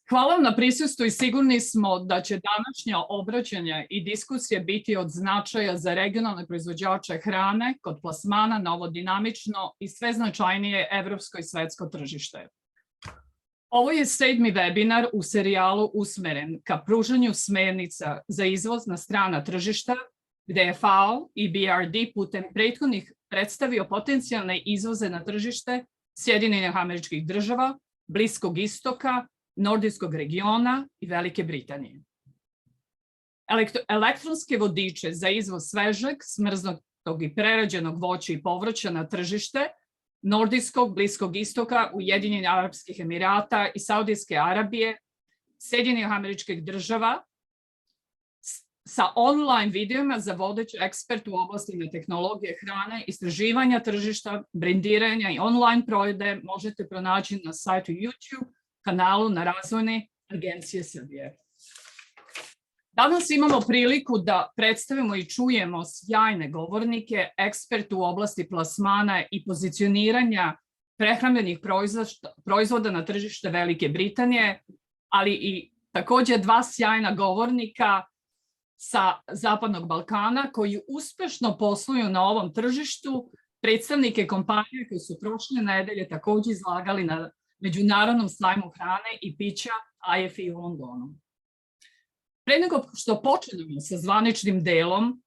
Hvala vam na prisustvu i sigurni smo da će današnja obraćanja i diskusije biti od značaja za regionalne proizvođače hrane kod plasmana na ovo dinamično i sve značajnije evropsko i svetsko tržište. Ovo je 7. webinar u serijalu usmeren ka pružanju smernica za izvoz na strana tržišta, gde je FAO i EBRD putem prethodnih predstavio potencijalne izvoze na tržište Sjedinjenih Američkih Država, Bliskog istoka, Nordijskog regiona i Velike Britanije. Elektronske vodiče za izvoz svežeg, smrznutog i prerađenog voća i povrća na tržište Nordijskog, Bliskog istoka, Ujedinjenih Arapskih Emirata i Saudijske Arabije, Sjedinjenih Američkih Država, sa online videoma za vodeće eksperte u oblasti tehnologije hrane, istraživanja tržišta, brendiranja i online prodaje možete pronaći na sajtu YouTube, kanalu na Razvojne agencije Srbije. Danas imamo priliku da predstavimo i čujemo sjajne govornike, eksperte u oblasti plasmana i pozicioniranja prehrambenih proizvoda na tržište Velike Britanije, ali i takođe dva sjajna govornika sa Zapadnog Balkana koji uspešno posluju na ovom tržištu, predstavnike kompanije koji su prošle nedelje takođe izlagali na Međunarodnom sajmu hrane i pića IFE u Londonu. Pre nego što počnemo sa zvaničnim delom,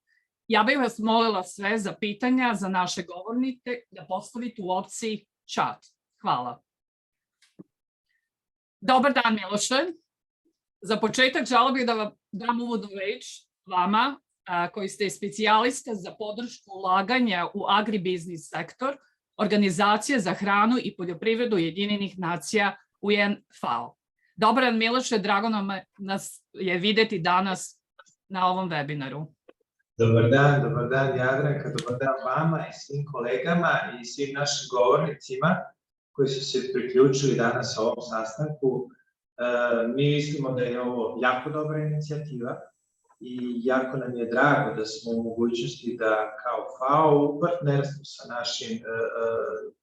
ja bih vas molila sve za pitanja za naše govornike da postavite u opciji chat. Hvala. Dobar dan, Miloše. Za početak želela bih da vam dam uvodnu reč vama, koji ste specijalista za podršku ulaganja u agribiznis sektor, Organizacije za hranu i poljoprivredu Ujedinjenih Nacija UN-FAO. Dobar dan, Miloše, drago nas je videti danas na ovom webinaru. Dobar dan Jadranka, dobar dan vama i svim kolegama i svim našim govornicima koji su se priključili danas ovom sastanku. Mi mislimo da je ovo jako dobra inicijativa i jako nam je drago da smo u mogućnosti da kao FAO u partnerstvu sa našim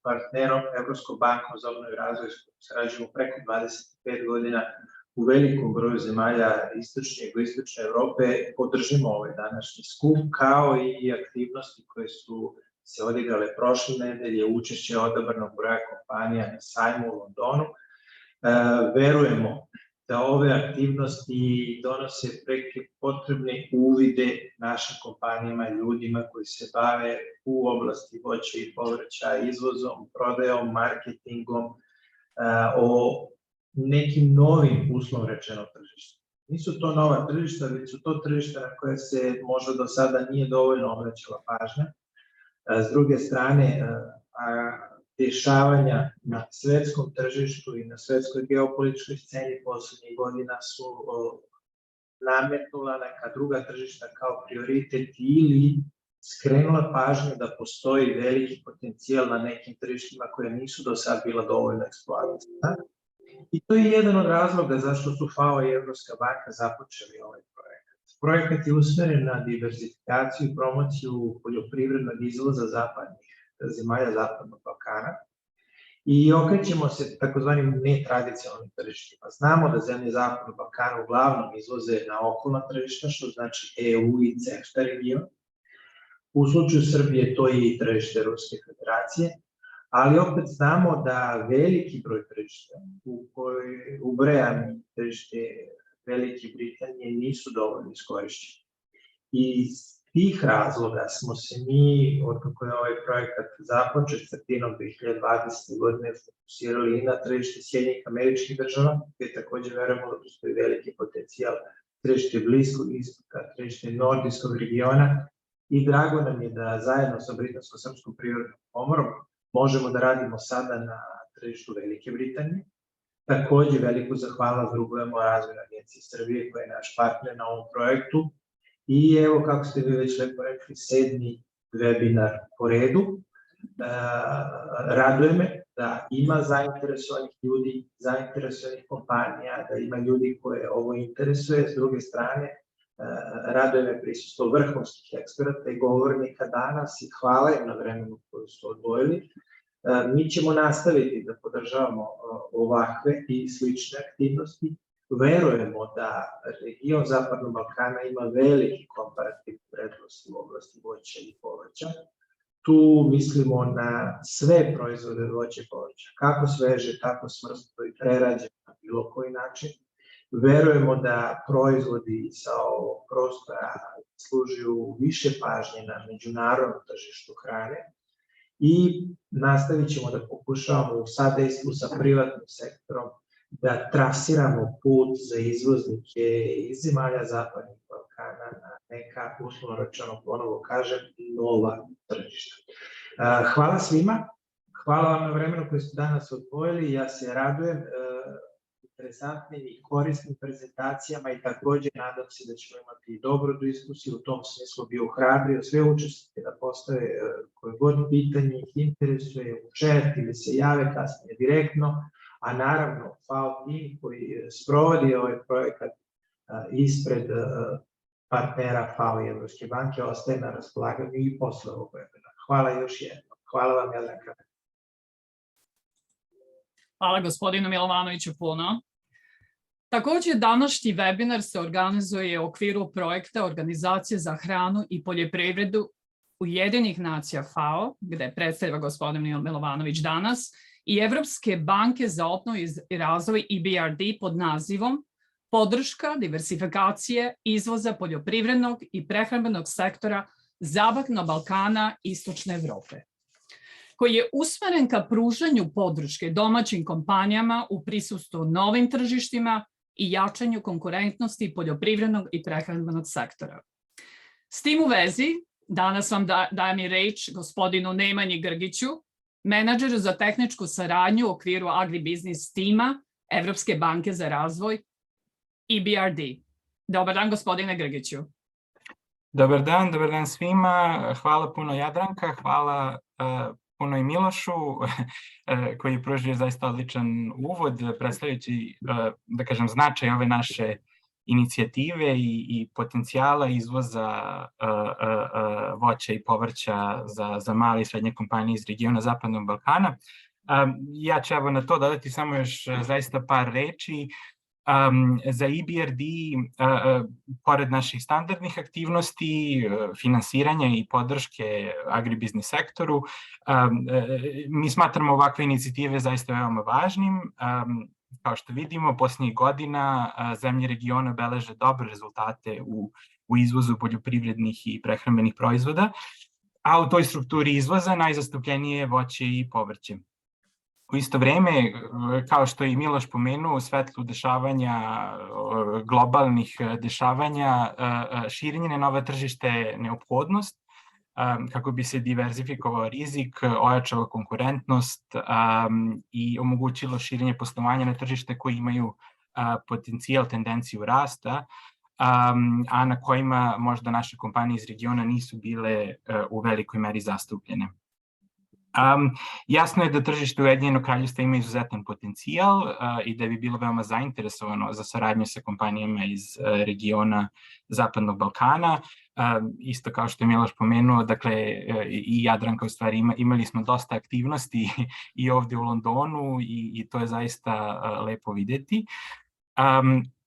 partnerom Evropskom bankom za obnovu i razvoj sarađujemo preko 25 godina u velikom broju zemalja Istočne i Jugoistočne Evrope, podržimo ovaj današnji skup kao i aktivnosti koje su se odigrale prošle nedelje, učešće odabranog broja kompanija na sajmu u Londonu. Verujemo da ove aktivnosti donose preke potrebne uvide našim kompanijama, ljudima koji se bave u oblasti voća i povrća, izvozom, prodajom, marketingom, o nekim novim, uslovno rečeno, tržištima. Nisu to nova tržišta, već su to tržišta na koje se možda do sada nije dovoljno obraćala pažnja. S druge strane, dešavanja na svetskom tržištu i na svetskoj geopolitičkoj sceni poslednjih godina su nametnula neka druga tržišta kao prioritet ili skrenula pažnju da postoji veliki potencijal na nekim tržištima koje nisu do sad bila dovoljno eksploatisana. I to je jedan od razloga zašto su FAO i Evropska banka započeli ovaj projekat. Projekat je usmeren na diverzifikaciju i promociju poljoprivrednog izvoza zemalja Zapadnog Balkana i okrećemo se takozvanim netradicionalnim tržištima. Znamo da zemlje Zapadnog Balkana uglavnom izvoze na okolna tržišta, što znači EU i CEFTA region. U slučaju Srbije to je i tržište Ruske federacije, ali opet znamo da veliki broj tržišta u kojoj ubrajamo tržište Velike Britanije nisu dovoljno iskorišćeni. Iz tih razloga smo se mi, otkako je ovaj projekat započet sredinom 2020. godine, fokusirali i na tržište Sjedinjenih Američkih Država, gde takođe verujemo da postoji veliki potencijal, tržište Bliskog istoka, tržište Nordijskog regiona i drago nam je da zajedno sa Britansko-srpskom privrednom komorom možemo da radimo sada na tržištu Velike Britanije. Takođe veliku zahvalnost dugujemo Razvojnoj agenciji Srbije koja je naš partner na ovom projektu. I evo, kako ste vi već lepo rekli, 7. webinar po redu. Raduje me da ima zainteresovanih ljudi, zainteresovanih kompanija, da ima ljudi koje ovo interesuje. S druge strane, raduje me prisustvo vrhunskih eksperata i govornika danas i hvala im na vremenu koju su odvojili. Mi ćemo nastaviti da podržavamo ovakve i slične aktivnosti verujemo da region Zapadnog Balkana ima veliki komparativni prednost u oblasti voća i povrća. Tu mislimo na sve proizvode voća i povrća, kako sveže, tako smrznuto i prerađeno na bilo koji način. Verujemo da proizvodi sa ovog prostora služuju više pažnje na međunarodnom tržištu hrane i nastavit ćemo da pokušavamo u sadejstvu sa privatnim sektorom da trasiramo put za izvoznike iz zemalja Zapadnog Balkana na neka, uslovno rečeno, ponovo kažem, nova tržišta. Hvala svima, hvala vam na vremenu koje ste danas odvojili, ja se radujem interesantnim i korisnim prezentacijama i takođe nadam se da ćemo imati dobru diskusiju, u tom smislu bi ohrabrio sve učesnike da postave koje god pitanje ih interesuje u chat ili se jave kasnije direktno, a naravno FAO tim koji sprovodi ovaj projekat ispred partnera FAO i Evropske banke ostaje na raspolaganju i posle ovog webinara. Hvala još jednom. Hvala vam, Jadranka. Hvala gospodinu Milovanoviću puno. Takođe, današnji webinar se organizuje u okviru projekta Organizacije za hranu i poljoprivredu Ujedinjenih Nacija FAO, gde predstavlja gospodin Milovanović danas, i Evropske banke za obnovu i razvoj EBRD pod nazivom Podrška diversifikacije izvoza poljoprivrednog i prehrambenog sektora Zapadnog Balkana i Istočne Evrope, koji je usmeren ka pružanju podrške domaćim kompanijama u prisustvu novim tržištima i jačanju konkurentnosti poljoprivrednog i prehrambenog sektora. S tim u vezi, danas vam dajem i reč gospodinu Nemanji Grgiću, menadžeru za tehničku saradnju u okviru agribiznis tima Evropske banke za razvoj EBRD. Dobar dan, gospodine Grgiću. Dobar dan svima. Hvala puno Jadranka, hvala puno i Milošu koji je pružio zaista odličan uvod predstavljajući, da kažem, značaj ove naše inicijative i potencijala izvoza voća i povrća za male i srednje kompanije iz regiona Zapadnog Balkana. Ja ću evo na to dodati samo još zaista par reči. Za EBRD, pored naših standardnih aktivnosti, finansiranja i podrške agribiznis sektoru, mi smatramo ovakve inicijative zaista veoma važnim. Kao što vidimo, posljednjih godina zemlje regiona beleže dobre rezultate u izvozu poljoprivrednih i prehrambenih proizvoda, a u toj strukturi izvoza najzastupljenije je voće i povrće. U isto vreme, kao što je i Miloš pomenuo, u svetlu dešavanja, globalnih dešavanja, širenje na nova tržište je neophodnost kako bi se diverzifikovao rizik, ojačala konkurentnost i omogućilo širenje poslovanja na tržište koji imaju potencijal, tendenciju rasta, a na kojima možda naše kompanije iz regiona nisu bile u velikoj meri zastupljene. Jasno je da tržište Ujedinjenog Kraljevstva ima izuzetan potencijal i da bi bilo veoma zainteresovano za saradnju sa kompanijama iz regiona Zapadnog Balkana. Isto kao što je Miloš pomenuo, dakle i Jadranka u stvari imali smo dosta aktivnosti i ovde u Londonu i to je zaista lepo videti.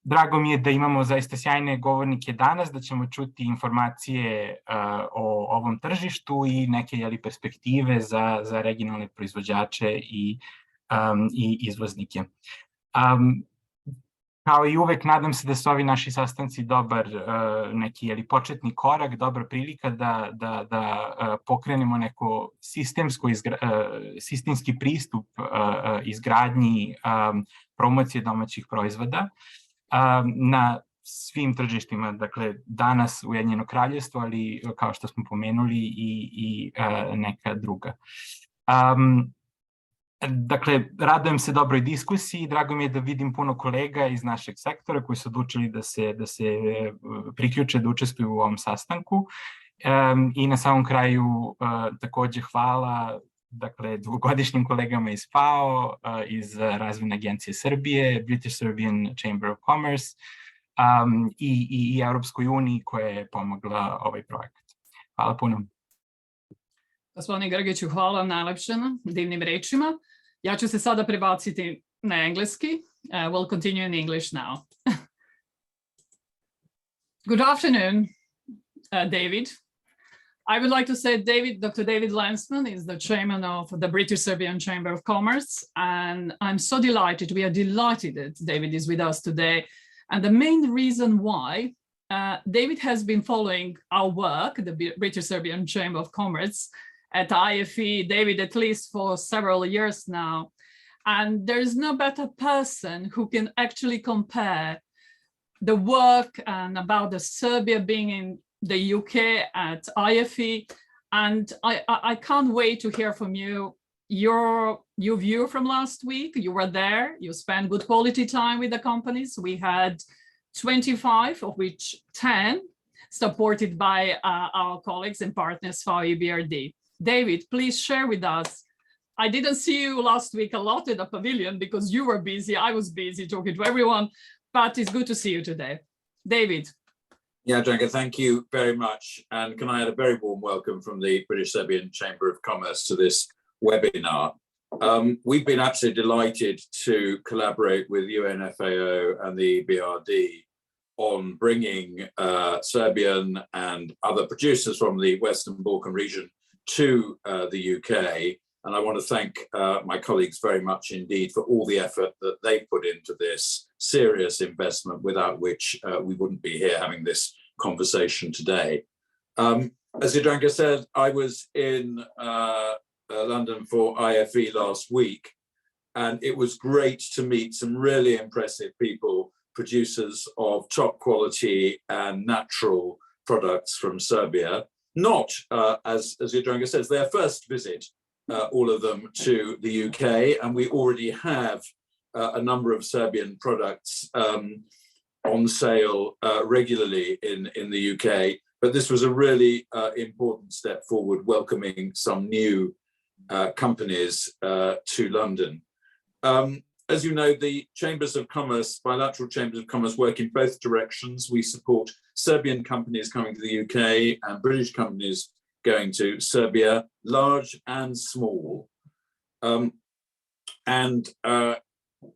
Drago mi je da imamo zaista sjajne govornike danas, da ćemo čuti informacije o ovom tržištu i neke perspektive za regionalne proizvođače i izvoznike. Kao i uvek, nadam se da su ovi naši sastanci dobar neki početni korak, dobra prilika da pokrenemo neko sistemski pristup izgradnji promocije domaćih proizvoda na svim tržištima, dakle danas Ujedinjeno Kraljevstvo, ali kao što smo pomenuli i neka druga. Dakle, radujem se dobroj diskusiji, drago mi je da vidim puno kolega iz našeg sektora koji su odlučili da se priključe, da učestvuju u ovom sastanku. I na samom kraju takođe hvala dvogodišnjim kolegama iz FAO, iz Razvojne agencije Srbije, British Serbian Chamber of Commerce i Evropskoj uniji koja je pomogla ovaj projekat. Hvala puno. Gospodine Grgiću, hvala vam najlepše na divnim rečima. Ja ću se sada prebaciti na engleski. We'll continue in English now. Good afternoon, David. I would like to say Dr. David Lansman is the chairman of the British Serbian Chamber of Commerce, and I'm so delighted, we are delighted that David is with us today. And the main reason why David has been following our work, the British Serbian Chamber of Commerce at IFE, David, at least for several years now. And there is no better person who can actually compare the work and about the Serbia being in the UK at IFE. And I can't wait to hear from you, your view from last week. You were there, you spent good quality time with the companies. We had 25, of which 10 supported by our colleagues and partners for EBRD. David, please share with us. I didn't see you last week a lot in the pavilion because you were busy. I was busy talking to everyone, but it's good to see you today. David. Yeah, Jadranka, thank you very much. And can I add a very warm welcome from the British Serbian Chamber of Commerce to this webinar. We've been absolutely delighted to collaborate with UNFAO and the EBRD on bringing Serbian and other producers from the Western Balkan region to the UK. And I want to thank my colleagues very much indeed for all the effort that they put into this serious investment, without which we wouldn't be here having this conversation today. As Jadranka said, I was in London for IFE last week, and it was great to meet some really impressive people, producers of top quality and natural products from Serbia. Not, as Jadranka says, their first visit, all of them, to the UK, and we already have a number of Serbian products on sale regularly in the UK. But this was a really important step forward, welcoming some new companies to London. As you know, the Chambers of Commerce, bilateral Chambers of Commerce, work in both directions. We support Serbian companies coming to the UK and British companies going to Serbia, large and small.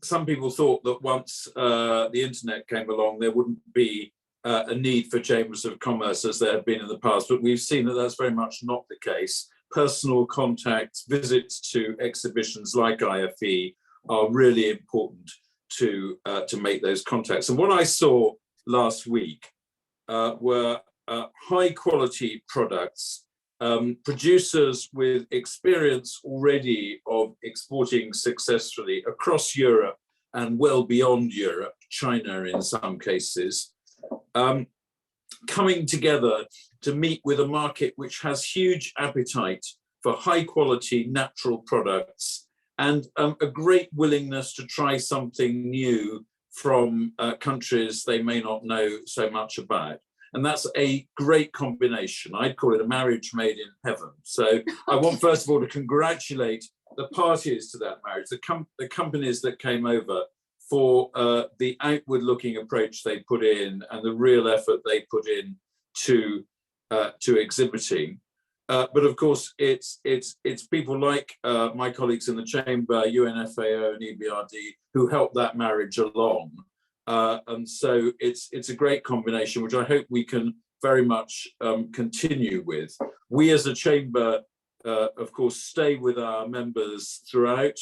Some people thought that once the internet came along, there wouldn't be a need for Chambers of Commerce as there had been in the past, but we've seen that that's very much not the case. Personal contacts, visits to exhibitions like IFE are really important to make those contacts. And what I saw last week were high quality products, producers with experience already of exporting successfully across Europe and well beyond Europe, China in some cases, coming together to meet with a market which has huge appetite for high quality natural products and a great willingness to try something new from countries they may not know so much about. And that's a great combination. I'd call it a marriage made in heaven. So I want, first of all, to congratulate the parties to that marriage, the companies that came over, for the outward-looking approach they put in and the real effort they put in to exhibiting. But of course, it's people like my colleagues in the Chamber, UNFAO and EBRD, who helped that marriage along. And so it's a great combination, which I hope we can very much continue with. We as a Chamber, of course, stay with our members throughout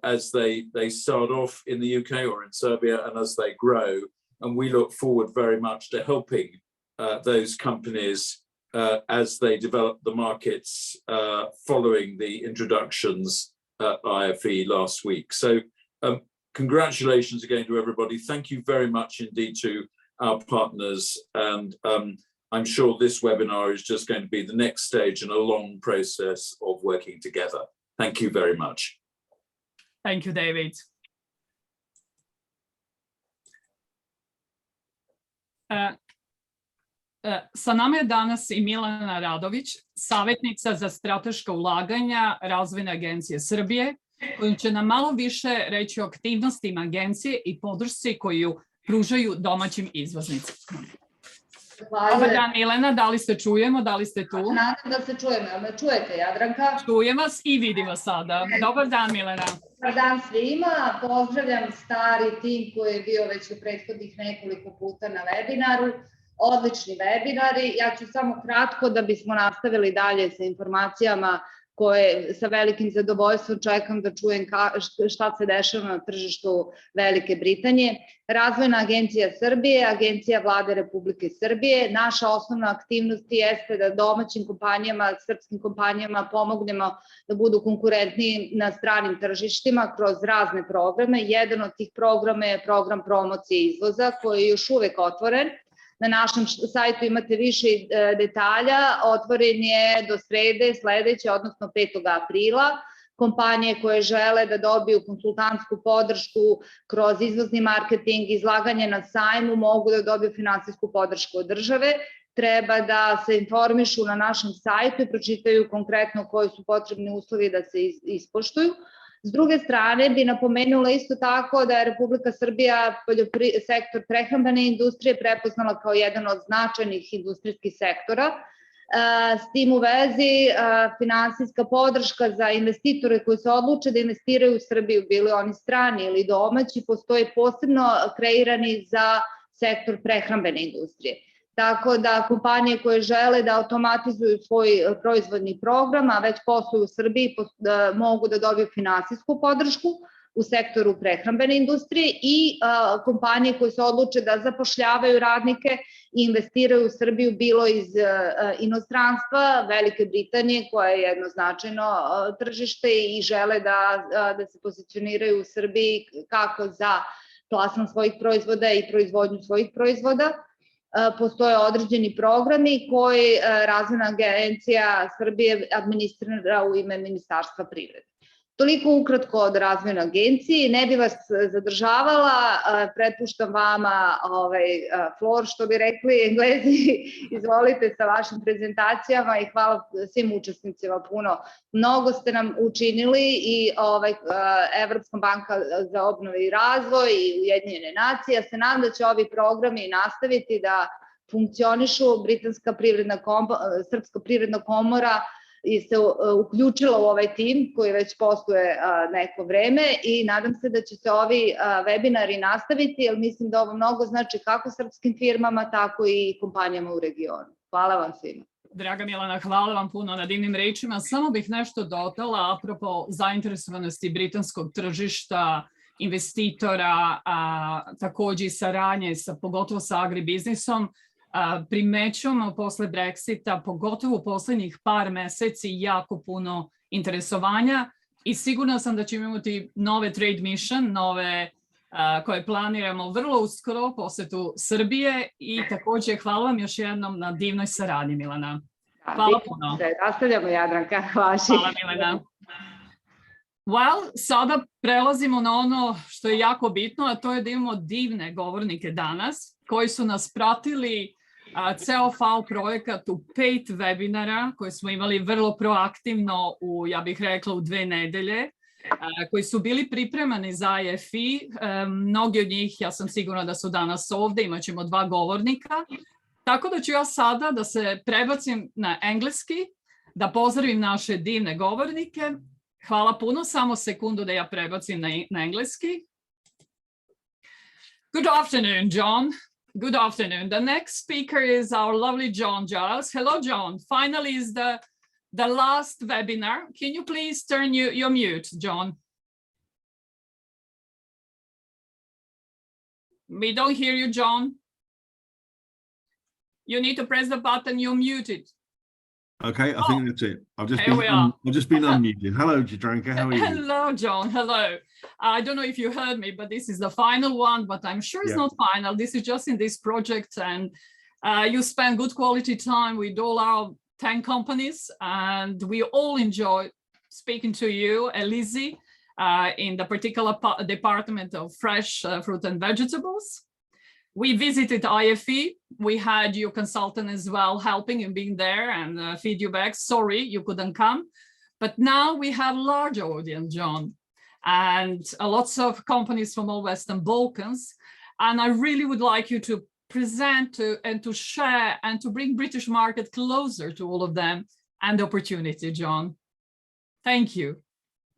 as they start off in the UK or in Serbia and as they grow. And we look forward very much to helping those companies as they develop the markets following the introductions at IFE last week. So congratulations again to everybody. Thank you very much indeed to our partners. And I'm sure this webinar is just going to be the next stage in a long process of working together. Thank you very much. Thank you, David. Sa nama je danas i Milana Radović, savjetnica za strateška ulaganja Razvojne agencije Srbije, kojim će nam malo više reći o aktivnostima agencije i podršci koju pružaju domaćim izvoznicima. Dobar dan, Milena, da li se čujemo, da li ste tu? Nadam da se čujemo, jel me čujete, Jadranka? Čujem vas i vidim vas sada. Dobar dan, Milena. Dobar dan svima, pozdravljam stari tim koji je bio već u prethodnih nekoliko puta na webinaru. Odlični webinari, ja ću samo kratko da bismo nastavili dalje sa informacijama koje sa velikim zadovoljstvom čekam da čujem šta se dešava na tržištu Velike Britanije. Razvojna agencija Srbije, agencija Vlade Republike Srbije, naša osnovna aktivnost jeste da domaćim kompanijama, srpskim kompanijama pomognemo da budu konkurentniji na stranim tržištima kroz razne programe. Jedan od tih programa je program promocije izvoza koji je još uvek otvoren. Na našem sajtu imate više detalja, otvoren je do srede sledeće, odnosno 5. aprila. Kompanije koje žele da dobiju konsultantsku podršku kroz izvozni marketing, izlaganje na sajmu, mogu da dobiju finansijsku podršku od države. Treba da se informišu na našem sajtu i pročitaju konkretno koji su potrebni uslovi da se ispoštuju. S druge strane bi napomenula isto tako da je Republika Srbija sektor prehrambene industrije prepoznala kao jedan od značajnih industrijskih sektora. S tim u vezi finansijska podrška za investitore koji se odluče da investiraju u Srbiju, bili oni strani ili domaći, postoji posebno kreirani za sektor prehrambene industrije. Tako da kompanije koje žele da automatizuju svoj proizvodni program, a već posluju u Srbiji, mogu da dobiju finansijsku podršku u sektoru prehrambene industrije i kompanije koje se odluče da zapošljavaju radnike i investiraju u Srbiju, bilo iz inostranstva, Velike Britanije, koja je jedno značajno tržište i žele da se pozicioniraju u Srbiji kako za plasman svojih proizvoda i proizvodnju svojih proizvoda. Postoje određeni programi koji Razvojna agencija Srbije administrira u ime Ministarstva privrede. Toliko ukratko od Razvojne agencije, ne bi vas zadržavala, prepuštam vama floor, što bi rekli Englezi, izvolite sa vašim prezentacijama i hvala svim učesnicima puno. Mnogo ste nam učinili i Evropska banka za obnovu i razvoj i Ujedinjene Nacije. Ja se nadam da će ovi programi nastaviti da funkcionišu. Srpska privredna komora se uključila u ovaj tim koji već postoje neko vreme i nadam se da će se ovi webinari nastaviti, jer mislim da ovo mnogo znači kako srpskim firmama, tako i kompanijama u regionu. Hvala vam svima. Draga Milana, hvala vam puno na divnim rečima. Samo bih nešto dodala apropo zainteresovanosti britanskog tržišta, investitora, takođe i saradnje, pogotovo sa agribiznisom. Primećujemo posle Brexita, pogotovo u poslednjih par meseci, jako puno interesovanja i sigurna sam da ćemo imati nove trade mission, nove koje planiramo vrlo uskoro, posetu Srbije i takođe hvala vam još jednom na divnoj saradnji, Milana. Hvala puno. Nastavljamo, Jadranka. Hvala Milana. Well, sada prelazimo na ono što je jako bitno, a to je da imamo divne govornike danas koji su nas pratili ceo FAO projekat u 5 webinara koje smo imali vrlo proaktivno ja bih rekla u 2 nedelje, koji su bili pripremani za IFI. Mnogi od njih, ja sam sigurna da su danas ovde, imat ćemo 2 govornika. Tako da ću ja sada da se prebacim na engleski, da pozdravim naše divne govornike. Hvala puno, samo sekundu da ja prebacim na engleski. Good afternoon, John. Good afternoon. The next speaker is our lovely John Giles. Hello, John. Finally is the last webinar. Can you please turn your mute, John? We don't hear you, John. You need to press the button. You're muted. Okay, I think that's it. I've just been unmuted. Hello, Jadranka. How are you? Hello, John. Hello. I don't know if you heard me, but this is the final one, but I'm sure it's not final. This is just in this project, and you spend good quality time with all our 10 companies, and we all enjoy speaking to you, Elise, in the particular department of fresh fruit and vegetables. We visited IFE. We had your consultant as well helping and being there and feed you back. Sorry, you couldn't come. But now we have large audience, John, and lots of companies from all Western Balkans. And I really would like you to present and to share and to bring British market closer to all of them and the opportunity, John. Thank you.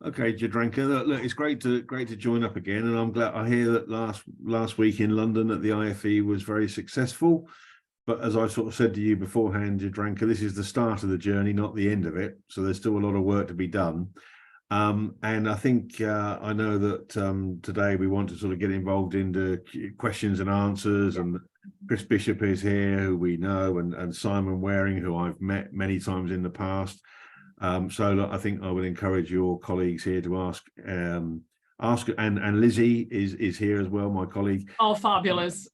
Okay, Jadranka, look, it's great to join up again, and I'm glad I hear that last week in London at the IFE was very successful. But as I sort of said to you beforehand, Jadranka, this is the start of the journey, not the end of it. So there's still a lot of work to be done. And I think I know that today we want to sort of get involved into questions and answers, and Chris Bishop is here, who we know, and Simon Waring, who I've met many times in the past. So look, I think I would encourage your colleagues here to ask, and Lizzie is here as well, my colleague. Oh, fabulous.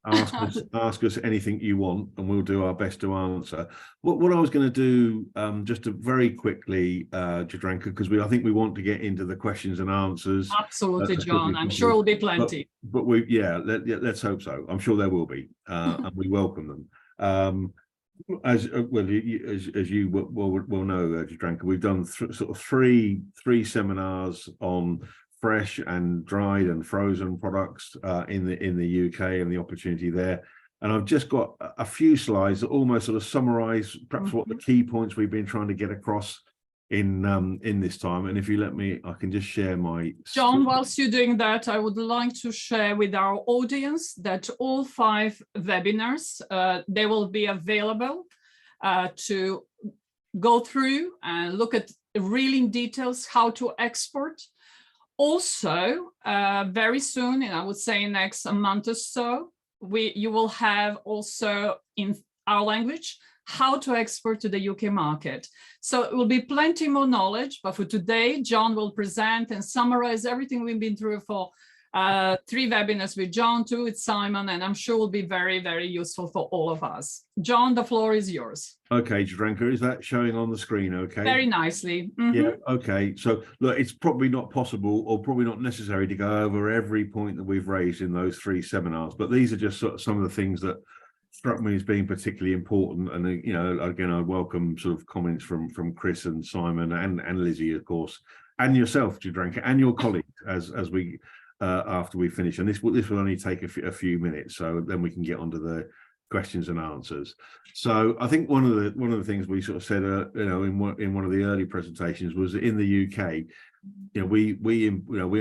Ask us anything you want, and we'll do our best to answer. What I was going to do, just to very quickly, Jadranka, because I think we want to get into the questions and answers. Absolutely, John. I'm sure there'll be plenty. But let's hope so. I'm sure there will be, and we welcome them. As you will know, Jadranka, we've done sort of three seminars on fresh and dried and frozen products in the UK and the opportunity there. And I've just got a few slides that almost sort of summarize perhaps what the key points we've been trying to get across in this time. And if you let me, I can just share my... John, whilst you're doing that, I would like to share with our audience that all 5 webinars, they will be available to go through and look at really in details how to export. Also, very soon, and I would say next month or so, you will have also in our language how to export to the UK market. So it will be plenty more knowledge, but for today, John will present and summarize everything we've been through for 3 webinars with John, 2 with Simon, and I'm sure will be very, very useful for all of us. John, the floor is yours. Okay, Jadranka, is that showing on the screen okay? Very nicely. Yeah, okay. So look, it's probably not possible or probably not necessary to go over every point that we've raised in those 3 seminars, but these are just sort of some of the things that struck me as being particularly important. And again, I welcome sort of comments from Chris and Simon and Lizzie, of course, and yourself, Jadranka, and your colleagues as we after we finish. And this will only take a few minutes, so then we can get onto the questions and answers. So I think one of the things we sort of said, in one of the early presentations was that in the UK, we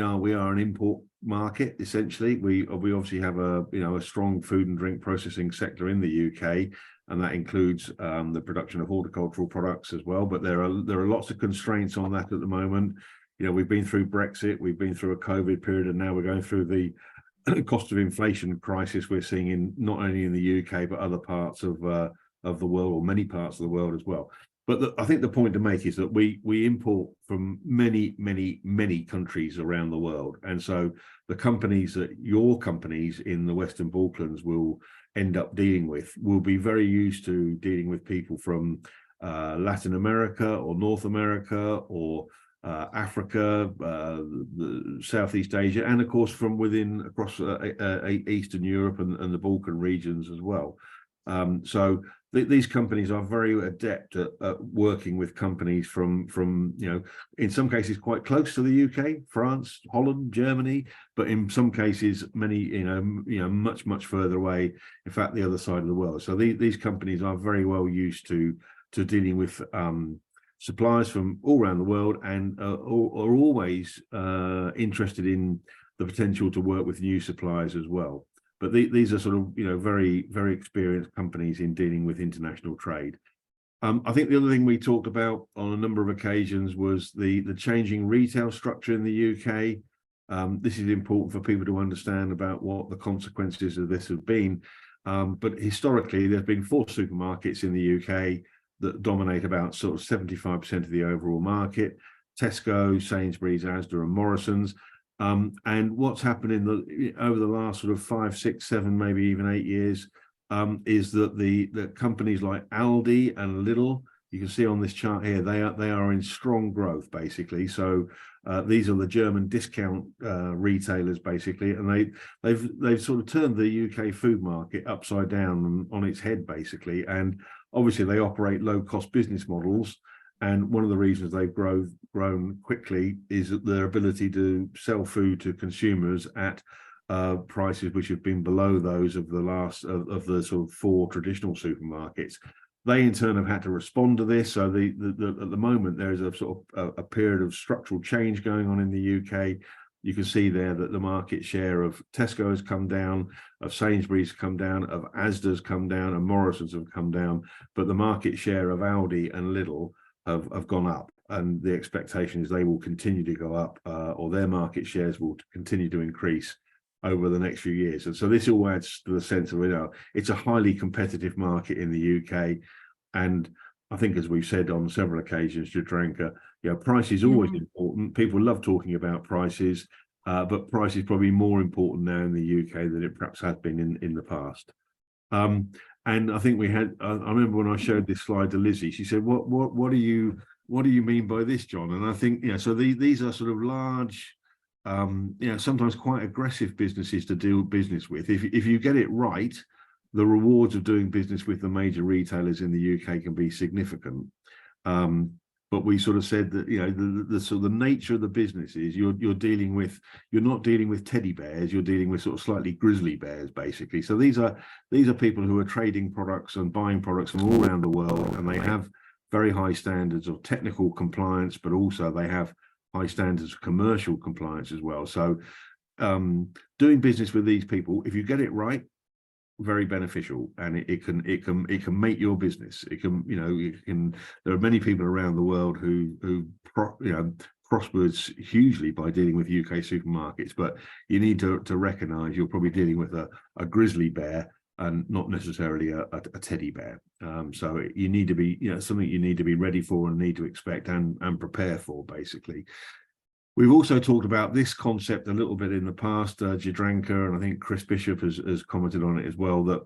are an import market essentially. We obviously have a strong food and drink processing sector in the UK, and that includes the production of horticultural products as well. But there are lots of constraints on that at the moment. We've been through Brexit, we've been through a COVID period, and now we're going through the cost of inflation crisis we're seeing in not only in the UK but other parts of the world, or many parts of the world as well. But I think the point to make is that we import from many countries around the world, and so the companies that your companies in the Western Balkans will end up dealing with will be very used to dealing with people from Latin America or North America or Africa, Southeast Asia, and of course from across Eastern Europe and the Balkan regions as well. So these companies are very adept at working with companies from in some cases quite close to the UK, France, Holland, Germany, but in some cases many much further away, in fact the other side of the world. So these companies are very well used to dealing with suppliers from all around the world, and are always interested in the potential to work with new suppliers as well. But these are sort of very, very experienced companies in dealing with international trade. I think the other thing we talked about on a number of occasions was the changing retail structure in the UK. This is important for people to understand about what the consequences of this have been. But historically, there's been 4 supermarkets in the UK that dominate about sort of 75% of the overall market: Tesco, Sainsbury's, Asda, and Morrison's. And what's happened over the last sort of 5, 6, 7, maybe even 8 years is that the companies like Aldi and Lidl, you can see on this chart here, they are in strong growth basically. So these are the German discount retailers basically, and they've sort of turned the UK food market upside down on its head basically. And obviously they operate low-cost business models, and one of the reasons they've grown quickly is that their ability to sell food to consumers at prices which have been below those of the sort of 4 traditional supermarkets. They in turn have had to respond to this. So at the moment there is a sort of a period of structural change going on in the UK. You can see there that the market share of Tesco has come down, of Sainsbury's come down, of Asda's come down, and Morrison's have come down, but the market share of Aldi and Lidl have gone up, and the expectation is they will continue to go up, or their market shares will continue to increase over the next few years. And so this all adds to the sense of, you know, it's a highly competitive market in the UK. And I think, as we've said on several occasions, Jadranka, you know, price is always important. People love talking about prices, but price is probably more important now in the UK than it perhaps has been in the past. And I think we had, I remember when I showed this slide to Lizzie, she said, what do you mean by this, John? And I think, you know, so these are sort of large, you know, sometimes quite aggressive businesses to do business with. If you get it right, the rewards of doing business with the major retailers in the UK can be significant. But we sort of said that, you know, the sort of the nature of the business is you're not dealing with teddy bears, you're dealing with sort of slightly grizzly bears, basically. So these are people who are trading products and buying products from all around the world, and they have very high standards of technical compliance, but also they have high standards of commercial compliance as well. So doing business with these people, if you get it right, very beneficial, and it can make your business. It can, you know, there are many people around the world who prospers hugely by dealing with UK supermarkets, but you need to recognize you're probably dealing with a grizzly bear and not necessarily a teddy bear. So you need to be, you know, something you need to be ready for and need to expect and prepare for, basically. We've also talked about this concept a little bit in the past, Jadranka, and I think Chris Bishop has commented on it as well, that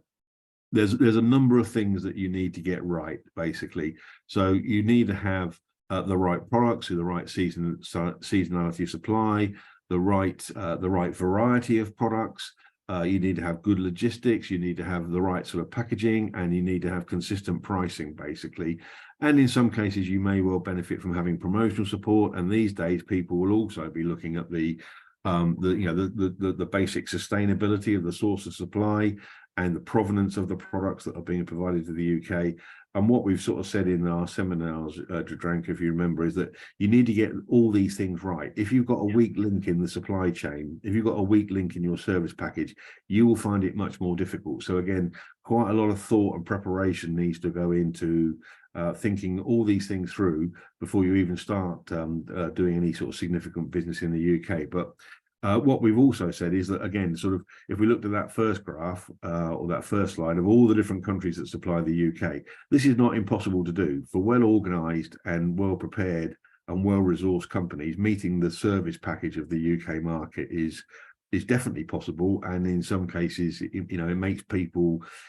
there's a number of things that you need to get right, basically. So you need to have the right products, the right seasonality of supply, the right variety of products. You need to have good logistics, you need to have the right sort of packaging, and you need to have consistent pricing, basically. And in some cases, you may well benefit from having promotional support. And these days, people will also be looking at the basic sustainability of the source of supply and the provenance of the products that are being provided to the UK. And what we've sort of said in our seminars, Jadranka, if you remember, is that you need to get all these things right. If you've got a weak link in the supply chain, if you've got a weak link in your service package, you will find it much more difficult. So again, quite a lot of thought and preparation needs to go into thinking all these things through before you even start doing any sort of significant business in the UK. But what we've also said is that, again, sort of, if we looked at that first graph or that first slide of all the different countries that supply the UK, this is not impossible to do. For well-organised and well-prepared and well-resourced companies, meeting the service package of the UK market is definitely possible. And in some cases, it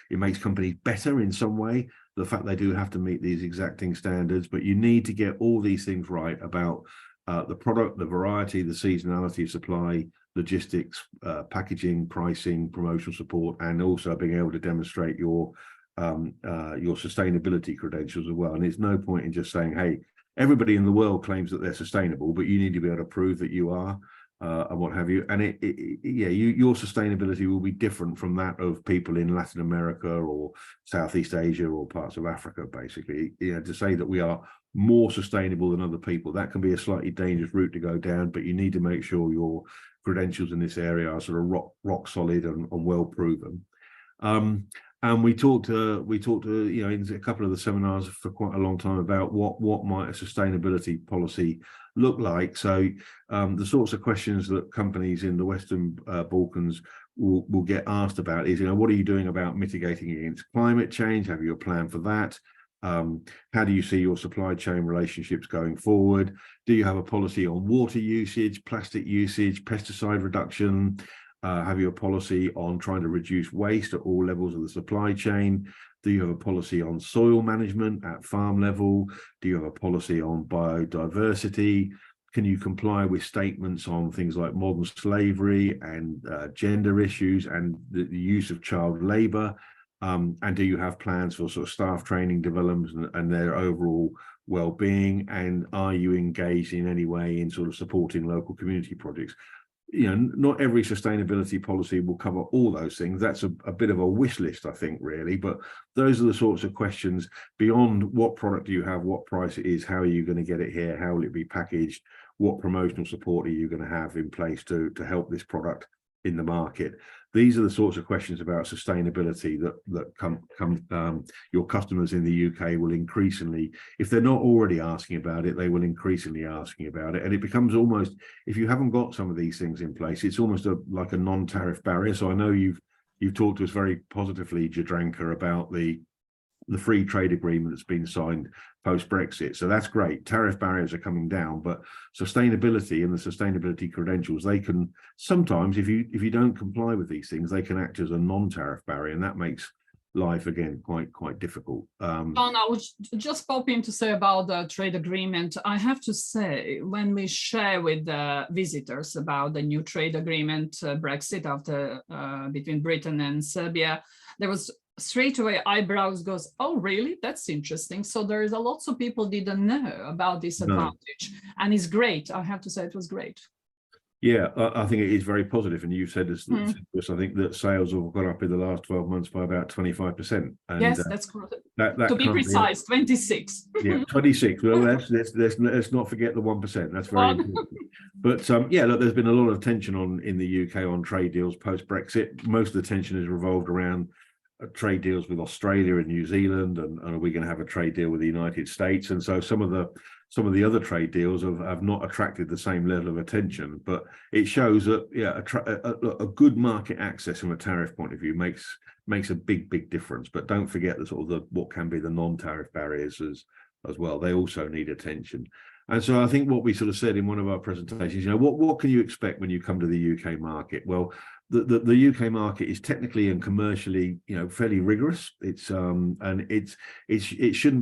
makes companies better in some way, the fact they do have to meet these exacting standards. But you need to get all these things right about the product, the variety, the seasonality of supply, logistics, packaging, pricing, promotional support, and also being able to demonstrate your sustainability credentials as well. And it's no point in just saying, hey, everybody in the world claims that they're sustainable, but you need to be able to prove that you are, and what have you. And your sustainability will be different from that of people in Latin America or Southeast Asia or parts of Africa, basically. To say that we are more sustainable than other people, that can be a slightly dangerous route to go down, but you need to make sure your credentials in this area are sort of rock solid and well proven. And we talked in a couple of the seminars for quite a long time about what might a sustainability policy look like. So the sorts of questions that companies in the Western Balkans will get asked about is, what are you doing about mitigating against climate change? Have you a plan for that? How do you see your supply chain relationships going forward? Do you have a policy on water usage, plastic usage, pesticide reduction? Have you a policy on trying to reduce waste at all levels of the supply chain? Do you have a policy on soil management at farm level? Do you have a policy on biodiversity? Can you comply with statements on things like modern slavery and gender issues and the use of child labour? And do you have plans for sort of staff training, development, and their overall well-being? And are you engaged in any way in sort of supporting local community projects? not every sustainability policy will cover all those things. That's a bit of a wish list, I think, really. But those are the sorts of questions beyond what product do you have, what price it is, how are you going to get it here, how will it be packaged, what promotional support are you going to have in place to help this product in the market. These are the sorts of questions about sustainability that your customers in the UK will increasingly, if they're not already asking about it, they will increasingly asking about it. And it becomes almost, if you haven't got some of these things in place, it's almost like a non-tariff barrier. So I know you've talked to us very positively, Jadranka, about the free trade agreement that's been signed post-Brexit. So that's great. Tariff barriers are coming down, but sustainability and the sustainability credentials, they can sometimes, if you don't comply with these things, they can act as a non-tariff barrier, and that makes life again quite difficult. John, I would just pop in to say about the trade agreement. I have to say, when we share with the visitors about the new trade agreement, Brexit after between Britain and Serbia, there was straight away eyebrows goes, oh really, that's interesting. So there is a lots of people didn't know about this advantage, and it's great. I have to say it was great. Yeah, I think it is very positive, and you said this, I think that sales have gone up in the last 12 months by about 25%. And, yes, that's correct. That to be precise, 26. Yeah, 26. Well, let's not forget the 1%. That's very important. But yeah, look, there's been a lot of tension in the UK on trade deals post-Brexit. Most of the tension is revolved around trade deals with Australia and New Zealand, and are we going to have a trade deal with the United States? And so some of the other trade deals have not attracted the same level of attention. But it shows that a good market access from a tariff point of view makes a big difference. But don't forget what can be the non-tariff barriers as well. They also need attention. And so I think what we sort of said in one of our presentations, what can you expect when you come to the UK market? Well, the UK market is technically and commercially, fairly rigorous. It shouldn't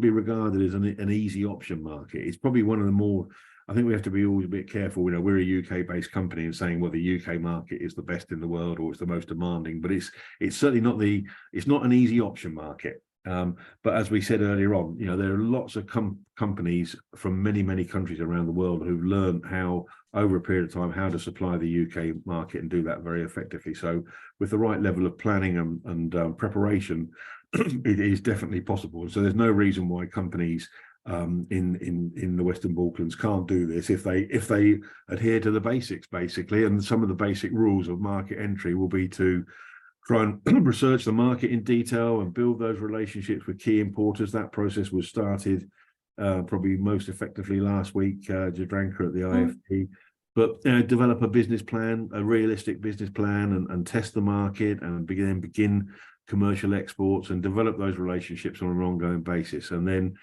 be regarded as an easy option market. It's probably one of the more, I think we have to be always a bit careful. We're a UK-based company and saying, well, the UK market is the best in the world or it's the most demanding, but it's certainly not it's not an easy option market. But as we said earlier on, there are lots of companies from many countries around the world who've learned how, over a period of time, how to supply the UK market and do that very effectively. So with the right level of planning and preparation, it is definitely possible. So there's no reason why companies in the Western Balkans can't do this if they adhere to the basics, basically. And some of the basic rules of market entry will be to try and research the market in detail and build those relationships with key importers. That process was started probably most effectively last week, Jadranka, at the IFP. But develop a business plan, a realistic business plan, and test the market, and begin commercial exports and develop those relationships on an ongoing basis. And then,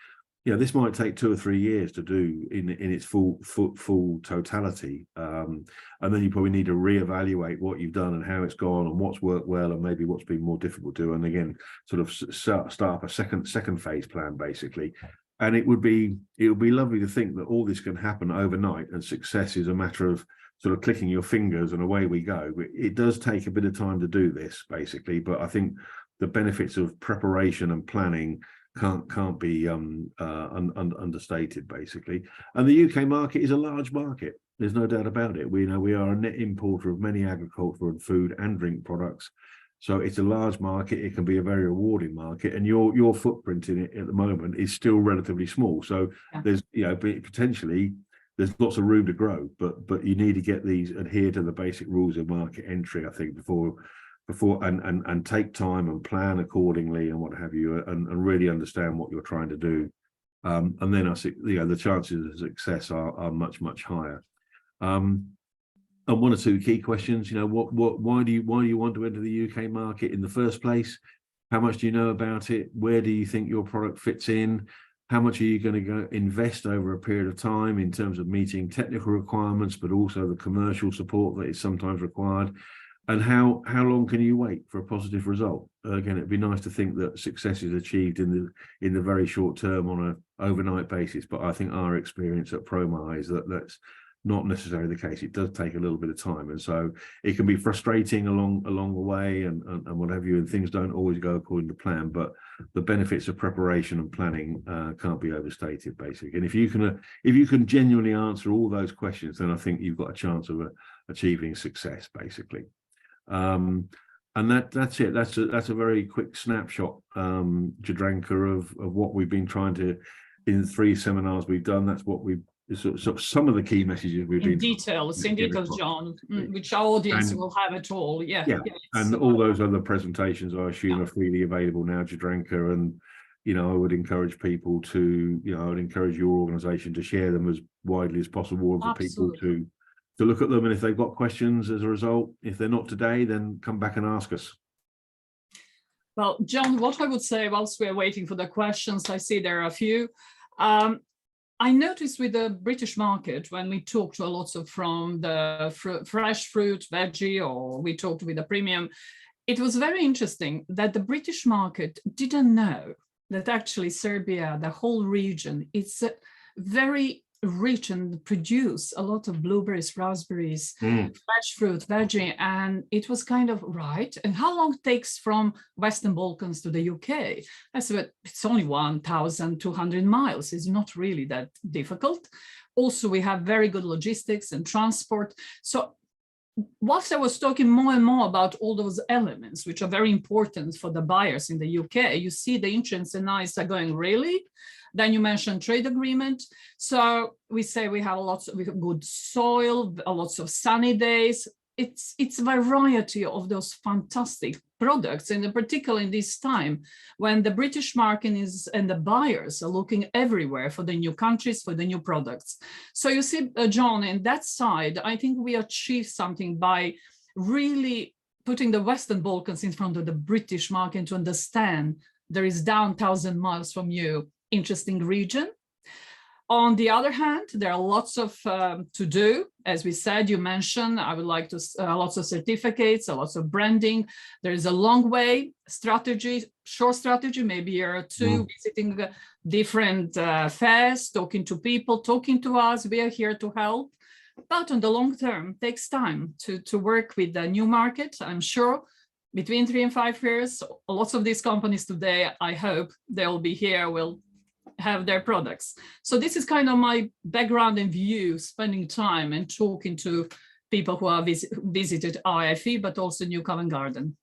this might take 2 or 3 years to do in its full totality. And then you probably need to reevaluate what you've done and how it's gone and what's worked well and maybe what's been more difficult to do. And again, sort of start up a second phase plan, basically. And it would be lovely to think that all this can happen overnight and success is a matter of sort of clicking your fingers and away we go. It does take a bit of time to do this, basically, but I think the benefits of preparation and planning can't be understated, basically. And the UK market is a large market. There's no doubt about it. We are a net importer of many agricultural and food and drink products. So it's a large market. It can be a very rewarding market, and your footprint in it at the moment is still relatively small. So there's potentially there's lots of room to grow, but you need to get adhere to the basic rules of market entry, I think, before and take time and plan accordingly and what have you, and really understand what you're trying to do. And then I think the chances of success are much higher. And 1 or 2 key questions, why do you want to enter the UK market in the first place? How much do you know about it? Where do you think your product fits in? How much are you going to go invest over a period of time in terms of meeting technical requirements, but also the commercial support that is sometimes required? And how long can you wait for a positive result? Again, it'd be nice to think that success is achieved in the very short term on an overnight basis, but I think our experience at Promar is that's not necessarily the case. It does take a little bit of time, and so it can be frustrating along the way and what have you, and things don't always go according to plan. But the benefits of preparation and planning can't be overstated, basically. And if you can genuinely answer all those questions, then I think you've got a chance of achieving success, basically. And that's it. That's a very quick snapshot, Jadranka, of what we've been trying to, in 3 seminars we've done. That's what we've sort of some of the key messages we've been in details, John, which our audience will have it all. Yeah. And all those other presentations, I assume, are freely available now, Jadranka. And I would encourage people to, I would encourage your organisation to share them as widely as possible for people to look at them. And if they've got questions as a result, if they're not today, then come back and ask us. Well, John, what I would say whilst we're waiting for the questions, I see there are a few. I noticed with the British market, when we talked to a lot of from the fresh fruit, veggie, or we talked with the premium, it was very interesting that the British market didn't know that actually Serbia, the whole region, it's very rich and produce a lot of blueberries, raspberries, fresh fruit, veggie, and it was kind of right. And how long it takes from Western Balkans to the UK? I said, it's only 1,200 miles. It's not really that difficult. Also, we have very good logistics and transport. So whilst I was talking more and more about all those elements, which are very important for the buyers in the UK, you see the interests and eyes are going, really? Then you mentioned trade agreement. So we say we have good soil, lots of sunny days. It's a variety of those fantastic products, and in particular in this time when the British market is and the buyers are looking everywhere for the new countries, for the new products. So you see, John, in that side, I think we achieved something by really putting the Western Balkans in front of the British market to understand there is down 1,000 miles from you interesting region. On the other hand, there are lots of to do. As we said, you mentioned, I would like to, lots of certificates, lots of branding. There is a long way strategy, short strategy, maybe a year or two, visiting different fairs, talking to people, talking to us. We are here to help. But on the long term, it takes time to work with the new market. I'm sure between 3 and 5 years, lots of these companies today, I hope they'll be here, will have their products. So this is kind of my background and view, spending time and talking to people who have visited IFE, but also New Covent Garden.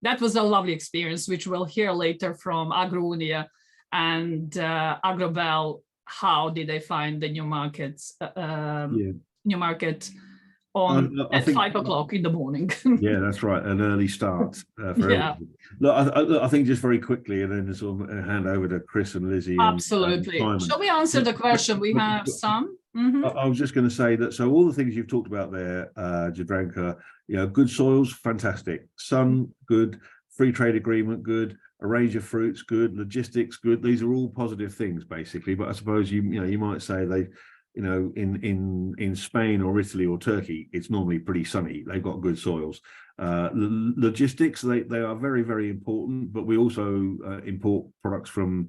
That was a lovely experience, which we'll hear later from Agrounia and Agrobel. How did they find the new markets? New market at 5 o'clock in the morning. Yeah, that's right. An early start. Look, I think just very quickly, and then sort of hand over to Chris and Lizzie. Absolutely. And shall we answer the question? We have some. I was just going to say that. So all the things you've talked about there, Jadranka, good soils, fantastic. Sun, good. Free trade agreement, good. A range of fruits, good. Logistics, good. These are all positive things, basically. But I suppose you might say they. In Spain or Italy or Turkey, it's normally pretty sunny. They've got good soils. Logistics, they are very, very important, but we also import products from,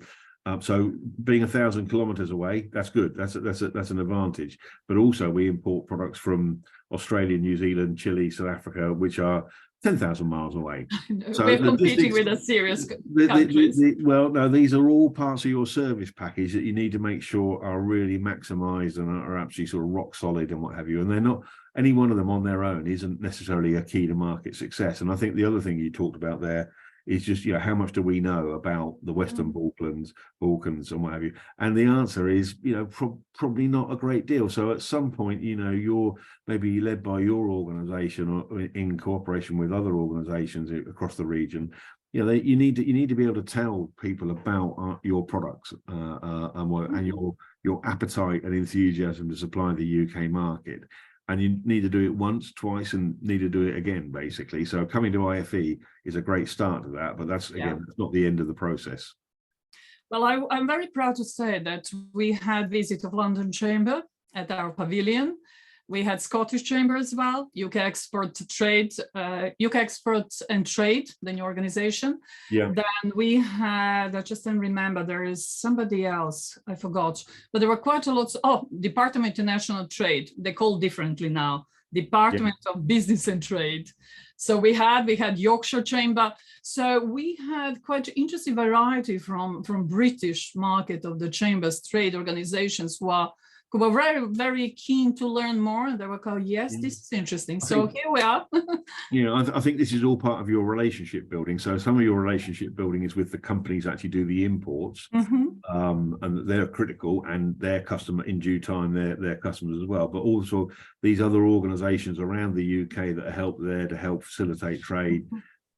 so being 1,000 kilometers away, that's good. That's an advantage. But also we import products from Australia, New Zealand, Chile, South Africa, which are 10,000 miles away. So we're competing with a serious countries. Well, no, these are all parts of your service package that you need to make sure are really maximised and are actually sort of rock solid and what have you. And they're not, any one of them on their own isn't necessarily a key to market success. And I think the other thing you talked about there is just, how much do we know about the Western Balkans and what have you? And the answer is, probably not a great deal. So at some point, you're maybe led by your organisation or in cooperation with other organisations across the region. You need to be able to tell people about your products and your appetite and enthusiasm to supply the UK market. And you need to do it once, twice, and need to do it again, basically. So coming to IFE is a great start to that, but that's, again, that's not the end of the process. Well, I'm very proud to say that we had visit of London Chamber at our pavilion. We had Scottish Chamber as well, UK Export and Trade, the new organization. Yeah. Then we had, I just don't remember, there is somebody else, I forgot, but there were quite a lot. Department of International Trade, they call differently now, Department of Business and Trade. So we had Yorkshire Chamber. So we had quite interesting variety from British market of the chambers, trade organizations who are who were very, very keen to learn more. And they were called, yes, this is interesting. So here we are. I think this is all part of your relationship building. So some of your relationship building is with the companies that actually do the imports, and they're critical, and their customer in due time, their customers as well. But also these other organisations around the UK that are there to help facilitate trade,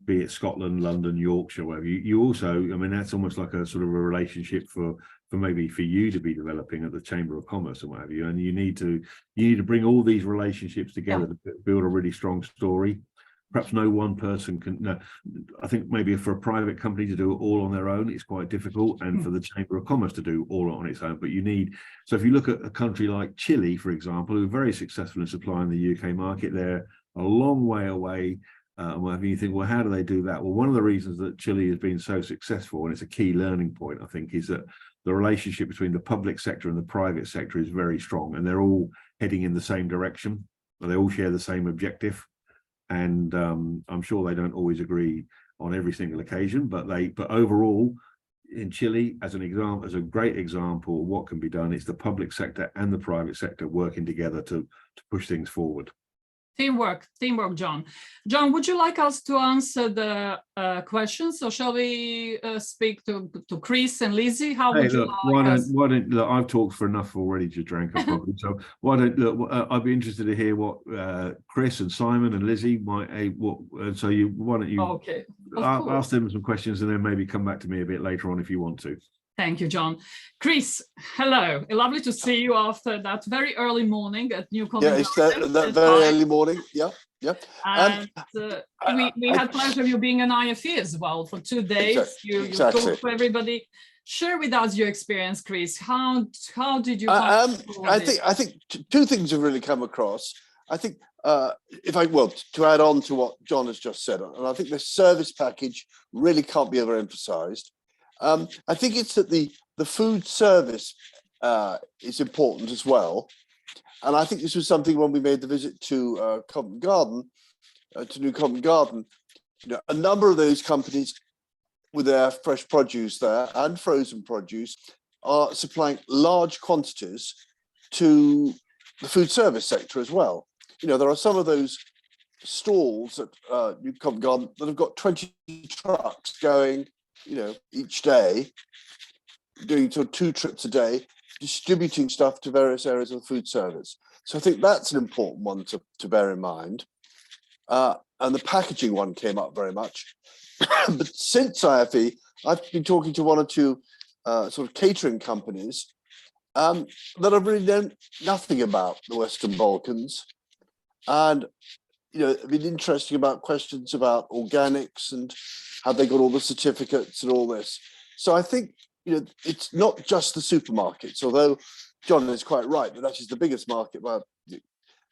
be it Scotland, London, Yorkshire, wherever. You also, I mean, that's almost like a sort of a relationship for maybe for you to be developing at the Chamber of Commerce and what have you. And you need to bring all these relationships together to build a really strong story. Perhaps no one person can. No, I think maybe for a private company to do it all on their own, it's quite difficult, and for the Chamber of Commerce to do all on its own. But you need. So if you look at a country like Chile, for example, who are very successful in supplying the UK market, they're a long way away. And you think, well, how do they do that? Well, one of the reasons that Chile has been so successful, and it's a key learning point, I think, is that the relationship between the public sector and the private sector is very strong, and they're all heading in the same direction. They all share the same objective, and I'm sure they don't always agree on every single occasion, but overall, in Chile, as an example, as a great example of what can be done, it's the public sector and the private sector working together to push things forward. Teamwork, John. John, would you like us to answer the questions, or shall we speak to Chris and Lizzie? How would you like us? Why don't look, I've talked for enough already, Jadranka, probably. So why don't look? I'd be interested to hear what Chris and Simon and Lizzie might. So why don't you ask them some questions, and then maybe come back to me a bit later on if you want to. Thank you, John. Chris, hello. Lovely to see you after that very early morning at New Covent Garden. Yeah, it's that very early morning. Yeah. And we had pleasure of you being an IFE as well for 2 days. You talked to everybody. Share with us your experience, Chris. How did you? I think two things have really come across. I think to add on to what John has just said, and I think the service package really can't be overemphasized. I think it's that the food service is important as well, and I think this was something when we made the visit to Covent Garden, to New Covent Garden. A number of those companies with their fresh produce there and frozen produce are supplying large quantities to the food service sector as well. There are some of those stalls at New Covent Garden that have got 20 trucks going, each day, doing 2 trips a day, distributing stuff to various areas of the food service. So I think that's an important one to bear in mind. And the packaging one came up very much. But since IFE, I've been talking to 1 or 2 sort of catering companies that have really known nothing about the Western Balkans. And it'd been interesting about questions about organics and have they got all the certificates and all this. So I think it's not just the supermarkets, although John is quite right that is the biggest market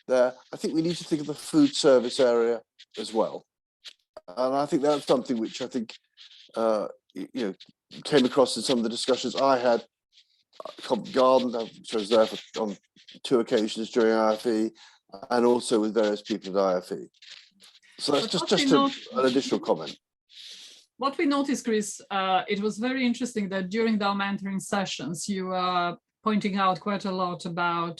there. I think we need to think of the food service area as well, and I think that's something which I think came across in some of the discussions I had at Covent Garden, which I was there on 2 occasions during IFE, and also with various people at IFE. So that's just an additional comment. What we noticed, Chris, it was very interesting that during the mentoring sessions, you were pointing out quite a lot about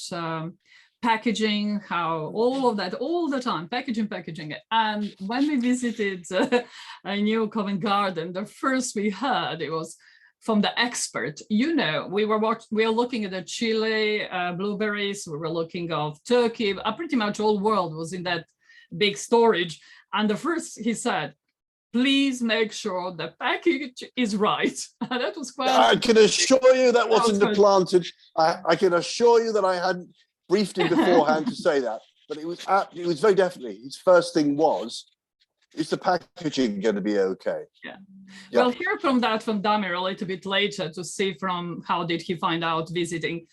packaging, how all of that, all the time, packaging. And when we visited New Covent Garden, the first we heard, it was from the expert. We were looking at the Chile blueberries, we were looking of Turkey, pretty much all world was in that big storage. And the first he said, please make sure the package is right. That was quite. I can assure you that wasn't implanted. I can assure you that I hadn't briefed him beforehand to say that. But it was very definitely his first thing was, is the packaging going to be okay? Yeah. We'll hear from Damir a little bit later to see from how did he find out visiting.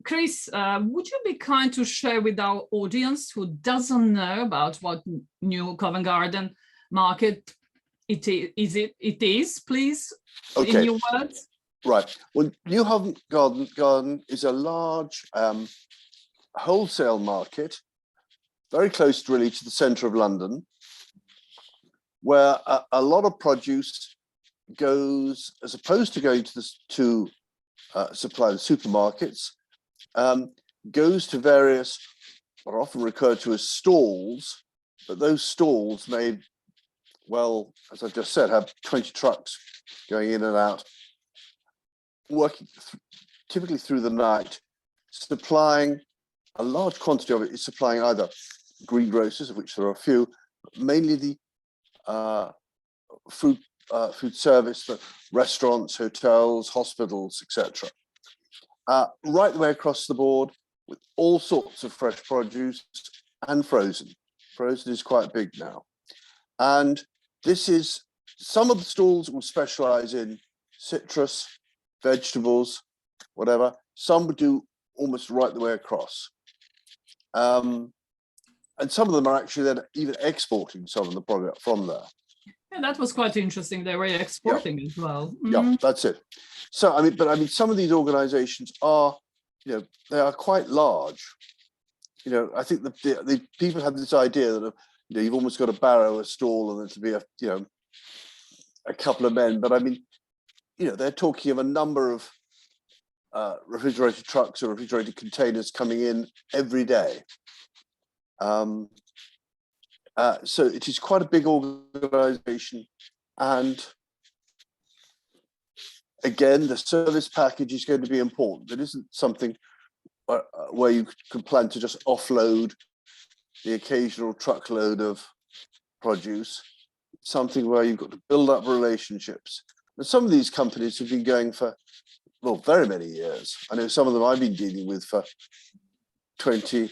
Chris, would you be kind to share with our audience who doesn't know about what New Covent Garden market it is, please, in your words? Right. Well, New Covent Garden is a large wholesale market, very close really to the centre of London, where a lot of produce goes, as opposed to going to supply the supermarkets, goes to various, what are often referred to as stalls, but those stalls may, well, as I've just said, have 20 trucks going in and out, working typically through the night, supplying a large quantity of it is supplying either greengrocers, of which there are a few, but mainly the food service for restaurants, hotels, hospitals, etc. Right the way across the board with all sorts of fresh produce and frozen. Frozen is quite big now. And this is, some of the stalls will specialize in citrus, vegetables, whatever. Some would do almost right the way across. And some of them are actually then even exporting some of the product from there. Yeah, that was quite interesting. They were exporting as well. Yeah, that's it. So, I mean, some of these organizations are, they are quite large. I think the people have this idea that, you've almost got to borrow a stall and it'll be a couple of men. But I mean, they're talking of a number of refrigerated trucks or refrigerated containers coming in every day. So it is quite a big organization, and again, the service package is going to be important. It isn't something where you can plan to just offload the occasional truckload of produce. It's something where you've got to build up relationships. And some of these companies have been going for, well, very many years. I know some of them I've been dealing with for 20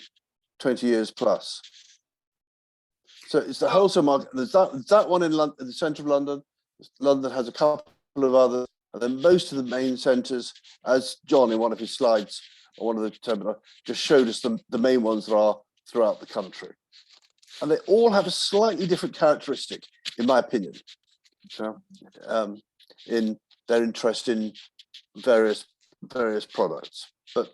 years plus. So it's the wholesale market. There's that one in London, in the centre of London. London has a couple of others, and then most of the main centres, as John in one of his slides, or one of the terminal, just showed us the main ones that are throughout the country. And they all have a slightly different characteristic, in my opinion, in their interest in various products, but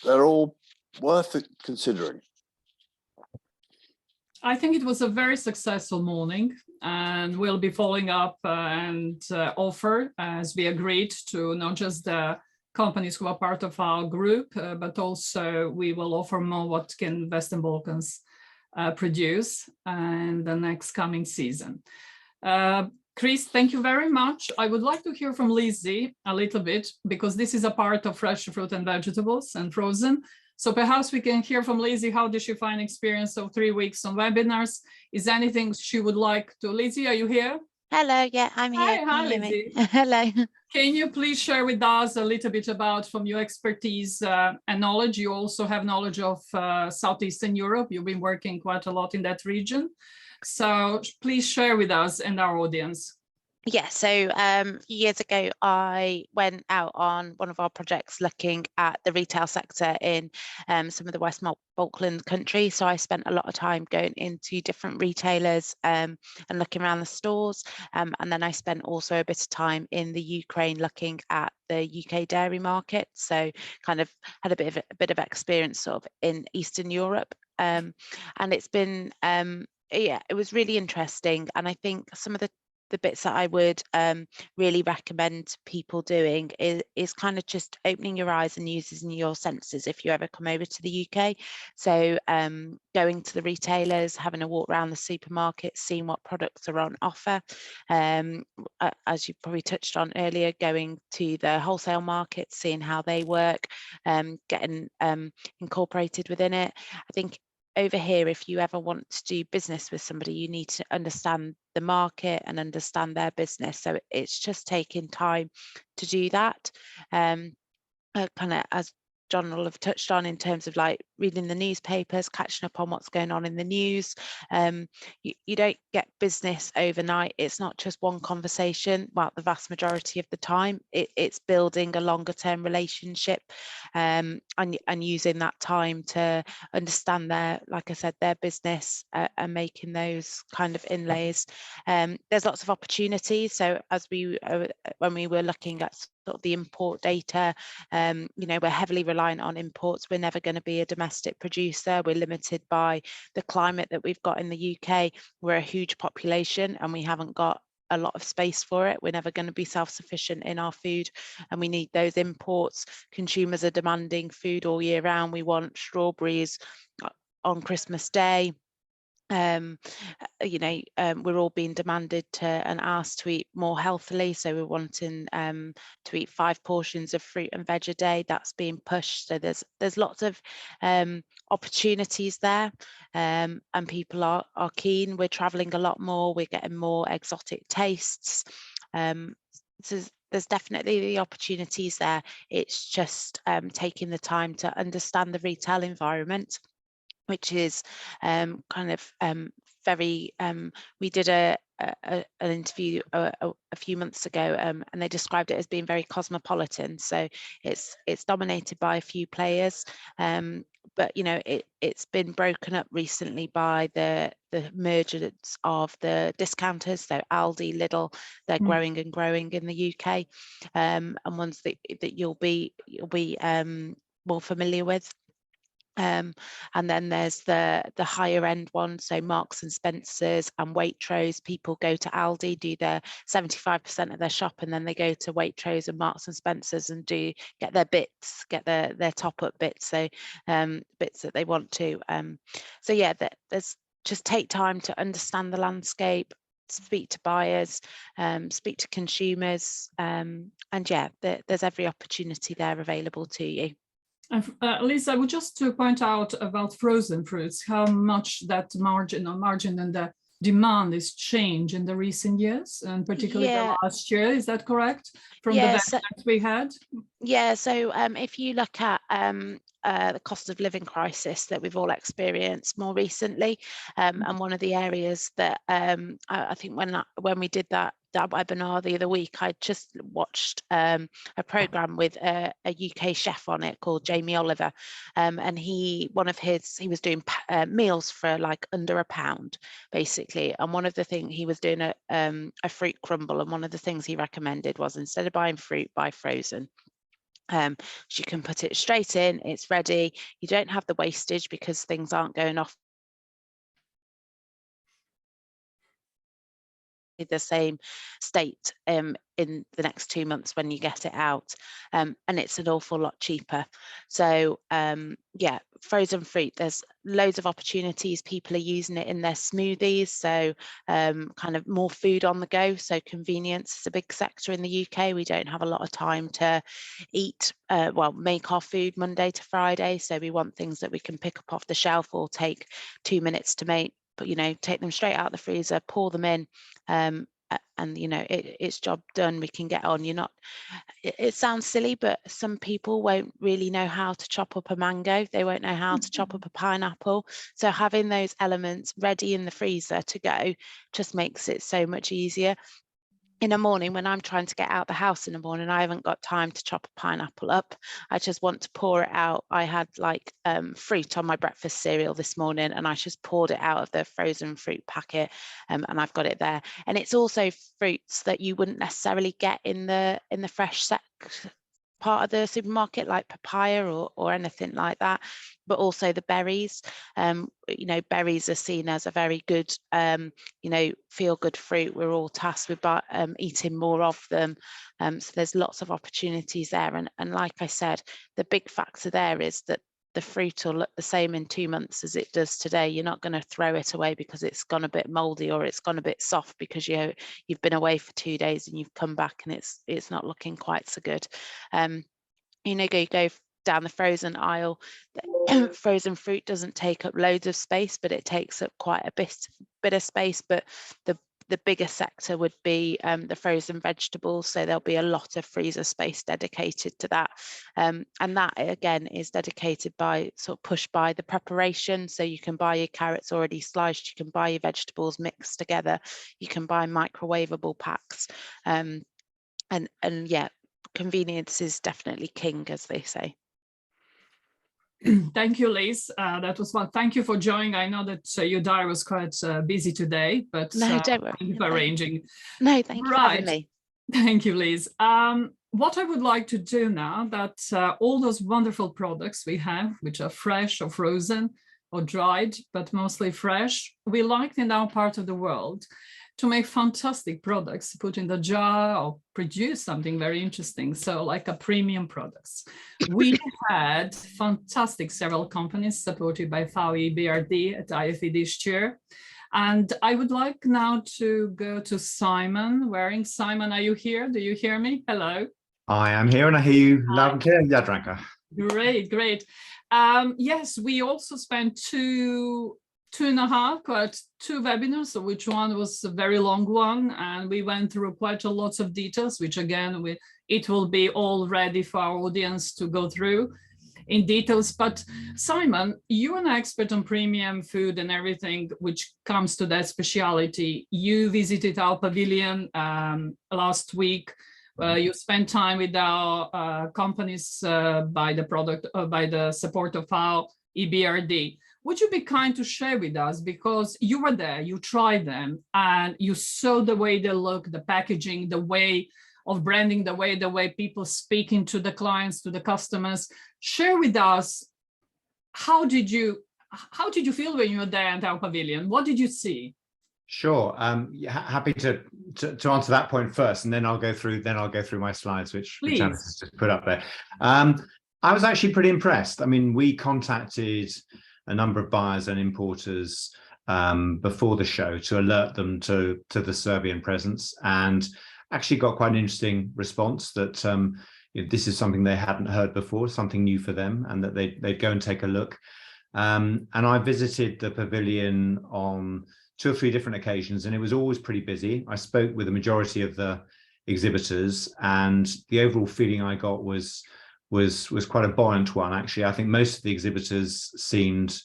they're all worth considering. I think it was a very successful morning, and we'll be following up and offer, as we agreed, to not just the companies who are part of our group, but also we will offer more what can Western Balkans produce in the next coming season. Chris, thank you very much. I would like to hear from Lizzie a little bit, because this is a part of fresh fruit and vegetables and frozen. So perhaps we can hear from Lizzie. How did she find experience of 3 weeks on webinars? Is anything she would like to? Lizzie, are you here? Hello, yeah, I'm here. Hi, Lizzie. Hello. Can you please share with us a little bit about, from your expertise and knowledge? You also have knowledge of Southeastern Europe. You've been working quite a lot in that region. So please share with us and our audience. Yeah, so a few years ago, I went out on one of our projects looking at the retail sector in some of the West Balkan countries. So I spent a lot of time going into different retailers and looking around the stores. And then I spent also a bit of time in the Ukraine looking at the UK dairy market. So kind of had a bit of experience sort of in Eastern Europe. And it's been, yeah, it was really interesting. And I think some of the bits that I would really recommend people doing is kind of just opening your eyes and using your senses if you ever come over to the UK. So going to the retailers, having a walk around the supermarkets, seeing what products are on offer. As you probably touched on earlier, going to the wholesale markets, seeing how they work, getting incorporated within it. I think over here, if you ever want to do business with somebody, you need to understand the market and understand their business. So it's just taking time to do that. Kind of as John will have touched on in terms of like reading the newspapers, catching up on what's going on in the news. You don't get business overnight. It's not just one conversation. Well, the vast majority of the time, it's building a longer term relationship and using that time to understand their, like I said, their business and making those kind of inlays. There's lots of opportunities. So as when we were looking at sort of the import data, we're heavily reliant on imports. We're never going to be a domestic producer. We're limited by the climate that we've got in the UK. We're a huge population and we haven't got a lot of space for it. We're never going to be self-sufficient in our food, and we need those imports. Consumers are demanding food all year round. We want strawberries on Christmas Day. We're all being demanded to and asked to eat more healthily, so we're wanting to eat 5 portions of fruit and veg a day. That's being pushed, so there's lots of opportunities there, and people are keen. We're traveling a lot more, we're getting more exotic tastes, so there's definitely the opportunities there. It's just taking the time to understand the retail environment, which is very, we did an interview a few months ago, and they described it as being very cosmopolitan. So it's dominated by a few players, but it's been broken up recently by the emergence of the discounters. So Aldi, Lidl, they're growing and growing in the UK, and ones that you'll be more familiar with. And then there's the higher end ones, so Marks and Spencer's and Waitrose. People go to Aldi, do their 75% of their shop, and then they go to Waitrose and Marks and Spencer's and get their bits, get their top up bits, so bits that they want to. So yeah, there's just take time to understand the landscape, speak to buyers, speak to consumers, and yeah, there's every opportunity there available to you. Lisa, I would just to point out about frozen fruits, how much that margin and the demand is changed in the recent years, and particularly the last year. Is that correct? From the that we had? Yeah, so if you look at the cost of living crisis that we've all experienced more recently, and one of the areas that I think when we did that webinar the other week, I just watched a program with a UK chef on it called Jamie Oliver, and he was doing meals for like under £1 basically, and one of the things he was doing a fruit crumble, and one of the things he recommended was, instead of buying fruit, buy frozen. You can put it straight in, it's ready, you don't have the wastage because things aren't going off the same state in the next 2 months when you get it out, and it's an awful lot cheaper. So yeah, frozen fruit, there's loads of opportunities. People are using it in their smoothies, so kind of more food on the go. So convenience is a big sector in the UK. We don't have a lot of time to eat, make our food Monday to Friday, so we want things that we can pick up off the shelf or take 2 minutes to make, but take them straight out the freezer, pour them in, and it's job done. We can get on. It sounds silly, but some people won't really know how to chop up a mango. They won't know how to chop up a pineapple. So having those elements ready in the freezer to go just makes it so much easier. In the morning, when I'm trying to get out the house in the morning, I haven't got time to chop a pineapple up. I just want to pour it out. I had like fruit on my breakfast cereal this morning, and I just poured it out of the frozen fruit packet, and I've got it there. And it's also fruits that you wouldn't necessarily get in the fresh part of the supermarket, like papaya or anything like that, but also the berries. Berries are seen as a very good feel good fruit. We're all tasked with eating more of them, so there's lots of opportunities there, and like I said, the big factor there is that the fruit will look the same in 2 months as it does today. You're not going to throw it away because it's gone a bit moldy or it's gone a bit soft because you've been away for 2 days and you've come back and it's not looking quite so good. Go down the frozen aisle. Frozen fruit doesn't take up loads of space, but it takes up quite a bit of space. But the bigger sector would be the frozen vegetables, so there'll be a lot of freezer space dedicated to that, and that again is dedicated by pushed by the preparation. So you can buy your carrots already sliced, you can buy your vegetables mixed together, you can buy microwavable packs, and yeah, convenience is definitely king, as they say. Thank you, Liz. That was fun. Thank you for joining. I know that your diary was quite busy today, but no, don't worry. Thank you for arranging. No, thank you for having me. Thank you, Liz. What I would like to do now, that all those wonderful products we have, which are fresh or frozen or dried, but mostly fresh, we like in our part of the world to make fantastic products, put in the jar or produce something very interesting. So like a premium products. We had fantastic several companies supported by FAO EBRD at IFE this year. And I would like now to go to Simon Waring. Simon, are you here? Do you hear me? Hello. I am here and I hear you loud and clear, Jadranka. Great, great. Yes, we also spent two webinars, so which one was a very long one, and we went through quite a lot of details, which again, it will be all ready for our audience to go through in details. But Simon, you're an expert on premium food and everything which comes to that speciality. You visited our pavilion last week. You spent time with our companies by the support of our EBRD. Would you be kind to share with us, because you were there, you tried them, and you saw the way they look, the packaging, the way of branding, the way people speaking to the clients, to the customers. Share with us, how did you feel when you were there at our pavilion? What did you see? Sure. Happy to answer that point first, and then I'll go through my slides, which Alice has just put up there. I was actually pretty impressed. I mean, we contacted a number of buyers and importers before the show to alert them to the Serbian presence, and actually got quite an interesting response that this is something they hadn't heard before, something new for them, and that they'd go and take a look. And I visited the pavilion on 2 or 3 different occasions, and it was always pretty busy. I spoke with the majority of the exhibitors, and the overall feeling I got was quite a buoyant one, actually. I think most of the exhibitors seemed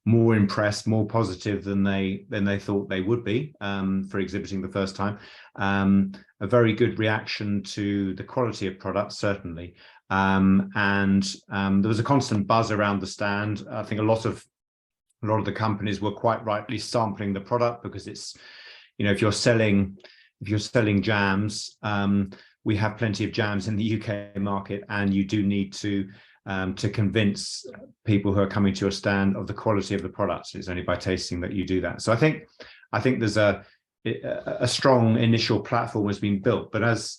more impressed, more positive than they thought they would be for exhibiting the first time. A very good reaction to the quality of products, certainly. And there was a constant buzz around the stand. I think a lot of the companies were quite rightly sampling the product, because it's, if you're selling jams, we have plenty of jams in the UK market, and you do need to convince people who are coming to your stand of the quality of the products. It's only by tasting that you do that. So I think there's a strong initial platform has been built, but as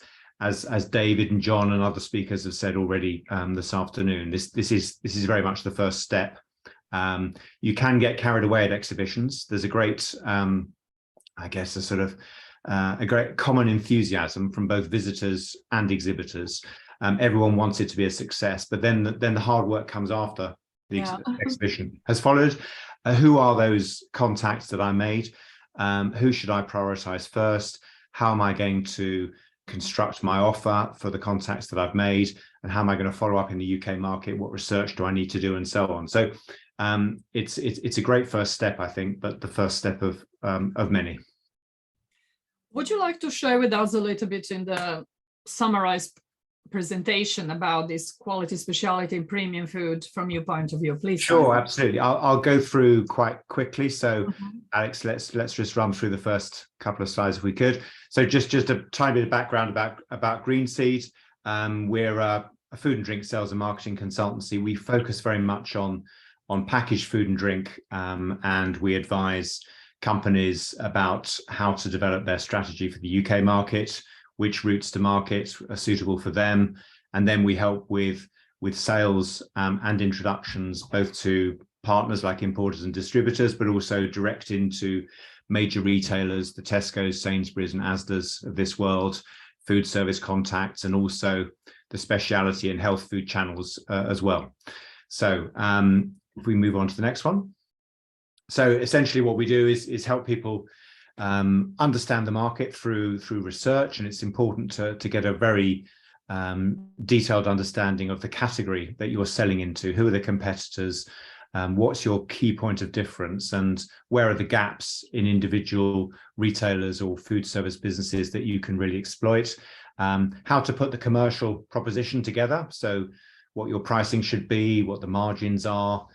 David and John and other speakers have said already this afternoon, this is very much the first step. You can get carried away at exhibitions. There's a great, a great common enthusiasm from both visitors and exhibitors. Everyone wants it to be a success, but then the hard work comes after the exhibition has followed. Who are those contacts that I made? Who should I prioritize first? How am I going to construct my offer for the contacts that I've made? And how am I going to follow up in the UK market? What research do I need to do, and so on? So it's a great first step, I think, but the first step of many. Would you like to share with us a little bit in the summarized presentation about this quality, specialty, and premium food from your point of view, please? Sure, absolutely. I'll go through quite quickly. So, Alex, let's just run through the first couple of slides if we could. So just a tiny bit of background about Greenseed. We're a food and drink sales and marketing consultancy. We focus very much on packaged food and drink, and we advise companies about how to develop their strategy for the UK market, which routes to market are suitable for them, and then we help with sales and introductions, both to partners like importers and distributors, but also direct into major retailers, the Tesco's, Sainsbury's and Asda's of this world, food service contacts, and also the specialty and health food channels as well. So if we move on to the next one. So essentially what we do is help people understand the market through research, and it's important to get a very detailed understanding of the category that you're selling into. Who are the competitors? What's your key point of difference, and where are the gaps in individual retailers or food service businesses that you can really exploit? How to put the commercial proposition together, so what your pricing should be, what the margins are,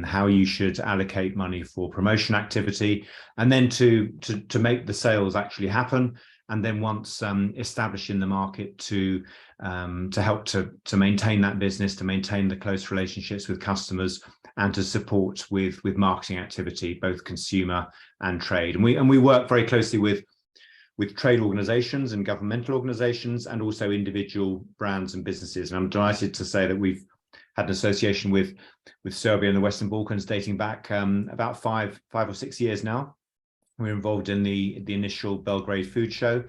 how you should allocate money for promotion activity, and then to make the sales actually happen. And then once established in the market, to help to maintain that business, to maintain the close relationships with customers, and to support with marketing activity, both consumer and trade. And we work very closely with trade organizations and governmental organizations, and also individual brands and businesses. And I'm delighted to say that we've had an association with Serbia and the Western Balkans dating back about five or 6 years now. We're involved in the initial Belgrade Food Show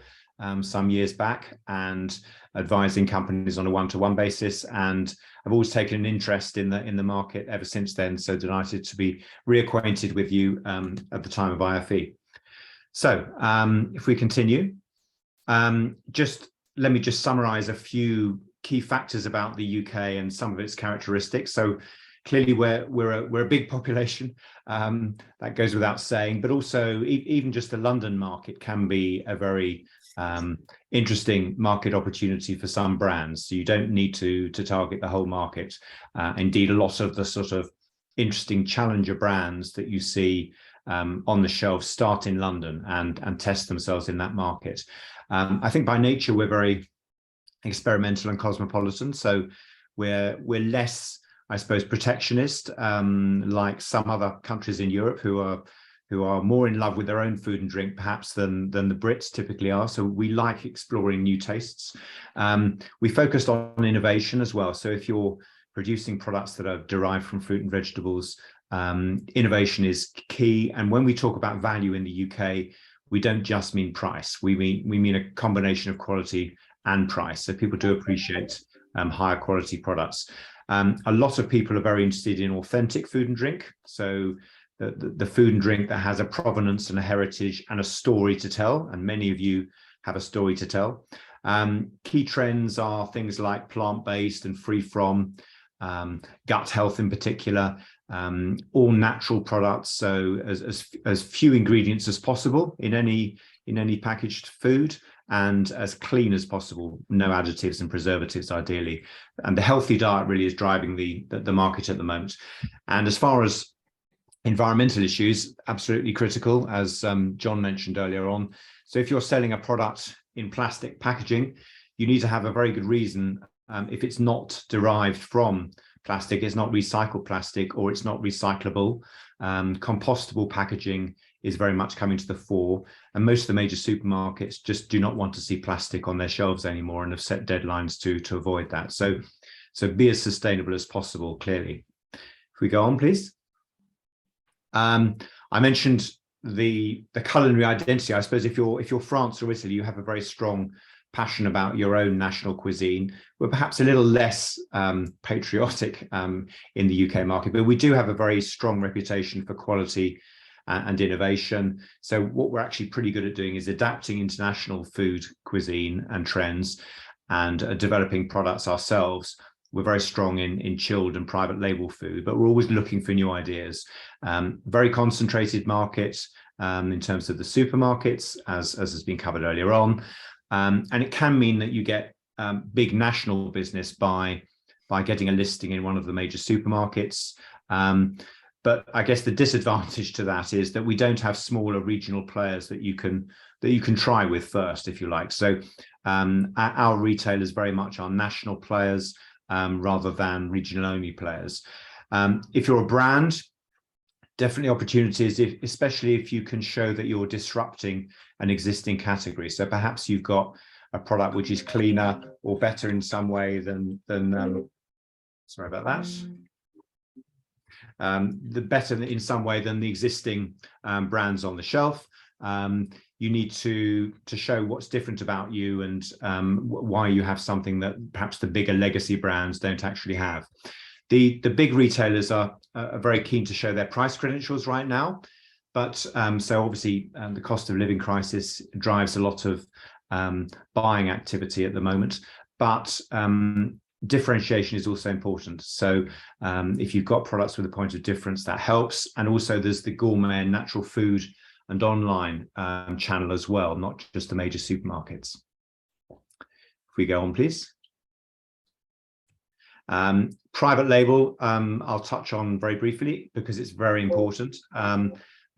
some years back, and advising companies on a one-to-one basis, and I've always taken an interest in the market ever since then. So delighted to be reacquainted with you at the time of IFE. So if we continue, let me just summarize a few key factors about the UK and some of its characteristics. So clearly we're a big population, that goes without saying, but also even just the London market can be a very interesting market opportunity for some brands. So you don't need to target the whole market. Indeed, a lot of the sort of interesting challenger brands that you see on the shelf start in London and test themselves in that market. I think by nature we're very experimental and cosmopolitan, so we're less, I suppose, protectionist, like some other countries in Europe who are more in love with their own food and drink perhaps than the Brits typically are. So we like exploring new tastes. We focused on innovation as well. So if you're producing products that are derived from fruit and vegetables, innovation is key. And when we talk about value in the UK, we don't just mean price. We mean a combination of quality and price. So people do appreciate higher quality products. A lot of people are very interested in authentic food and drink. So the food and drink that has a provenance and a heritage and a story to tell. And many of you have a story to tell. Key trends are things like plant-based and free from, gut health in particular, all natural products. So as few ingredients as possible in any packaged food, and as clean as possible, no additives and preservatives ideally. And the healthy diet really is driving the market at the moment. And as far as environmental issues, absolutely critical, as John mentioned earlier on. So if you're selling a product in plastic packaging, you need to have a very good reason. If it's not derived from plastic, it's not recycled plastic, or it's not recyclable, compostable packaging is very much coming to the fore, and most of the major supermarkets just do not want to see plastic on their shelves anymore and have set deadlines to avoid that. So be as sustainable as possible, clearly. If we go on, please. I mentioned the culinary identity. I suppose if you're France or Italy, you have a very strong passion about your own national cuisine. We're perhaps a little less patriotic in the UK market, but we do have a very strong reputation for quality and innovation. So what we're actually pretty good at doing is adapting international food cuisine and trends, and developing products ourselves. We're very strong in chilled and private label food, but we're always looking for new ideas. Very concentrated market in terms of the supermarkets, as has been covered earlier on. And it can mean that you get big national business by getting a listing in one of the major supermarkets. But I guess the disadvantage to that is that we don't have smaller regional players that you can try with first, if you like. So our retailers very much are national players rather than regional only players. If you're a brand, definitely opportunities, especially if you can show that you're disrupting an existing category. So perhaps you've got a product which is cleaner or better in some way than sorry about that. The better in some way than the existing brands on the shelf. You need to show what's different about you and why you have something that perhaps the bigger legacy brands don't actually have. The big retailers are very keen to show their price credentials right now, but so obviously the cost of living crisis drives a lot of buying activity at the moment, but differentiation is also important. So if you've got products with a point of difference, that helps. And also there's the gourmet and natural food and online channel as well, not just the major supermarkets. If we go on, please. Private label, I'll touch on very briefly because it's very important.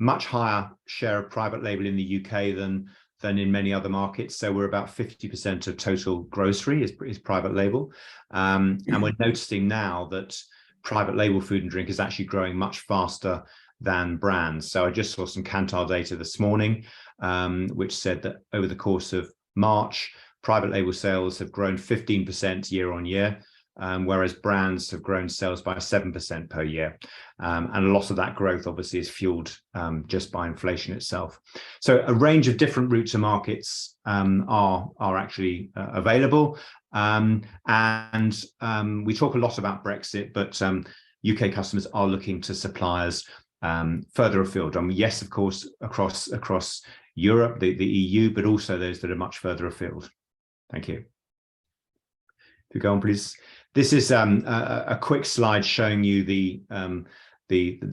Much higher share of private label in the UK than in many other markets. So we're about 50% of total grocery is private label. And we're noticing now that private label food and drink is actually growing much faster than brands. So I just saw some Kantar data this morning, which said that over the course of March, private label sales have grown 15% year on year, whereas brands have grown sales by 7% per year. And a lot of that growth obviously is fueled just by inflation itself. So a range of different route to markets are actually available. And we talk a lot about Brexit, but UK customers are looking to suppliers further afield. Yes, of course, across Europe, the EU, but also those that are much further afield. Thank you. If you go on, please. This is a quick slide showing you the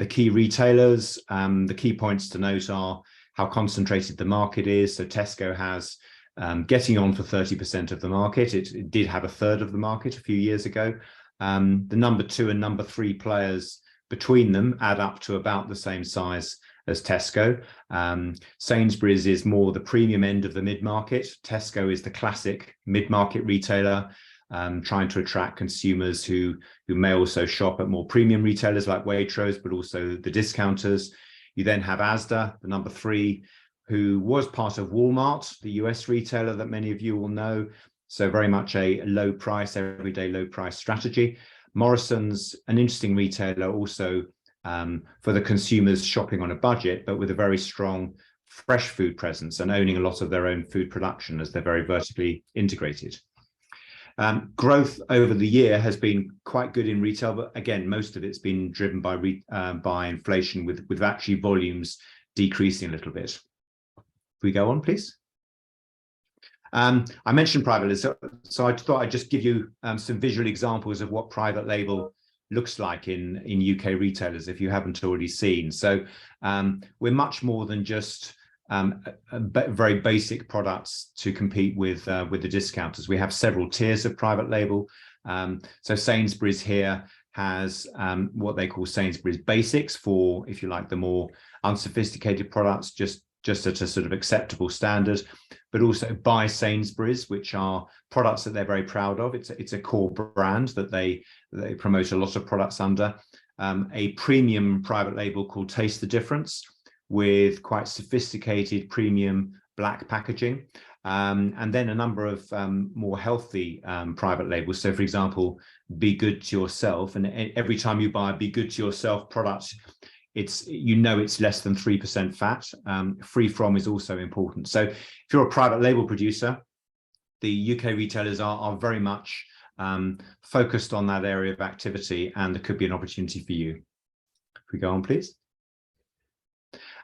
key retailers. The key points to note are how concentrated the market is. So Tesco has getting on for 30% of the market. It did have a third of the market a few years ago. The number 2 and number 3 players between them add up to about the same size as Tesco. Sainsbury's is more the premium end of the mid-market. Tesco is the classic mid-market retailer, trying to attract consumers who may also shop at more premium retailers like Waitrose, but also the discounters. You then have Asda, the number 3, who was part of Walmart, the US retailer that many of you will know. So very much a low price, everyday low price strategy. Morrison's an interesting retailer also for the consumers shopping on a budget, but with a very strong fresh food presence and owning a lot of their own food production as they're very vertically integrated. Growth over the year has been quite good in retail, but again, most of it's been driven by inflation, with actually volumes decreasing a little bit. If we go on, please. I mentioned private label, so I thought I'd just give you some visual examples of what private label looks like in UK retailers, if you haven't already seen. So we're much more than just very basic products to compete with the discounters. We have several tiers of private label. So Sainsbury's here has what they call Sainsbury's Basics for, if you like, the more unsophisticated products, just at a sort of acceptable standard, but also by Sainsbury's, which are products that they're very proud of. It's a core brand that they promote a lot of products under. A premium private label called Taste the Difference, with quite sophisticated premium black packaging, and then a number of more healthy private labels. So for example, Be Good to Yourself, and every time you buy a Be Good to Yourself product, it's less than 3% fat. Free from is also important. So if you're a private label producer, the UK retailers are very much focused on that area of activity, and there could be an opportunity for you. If we go on, please.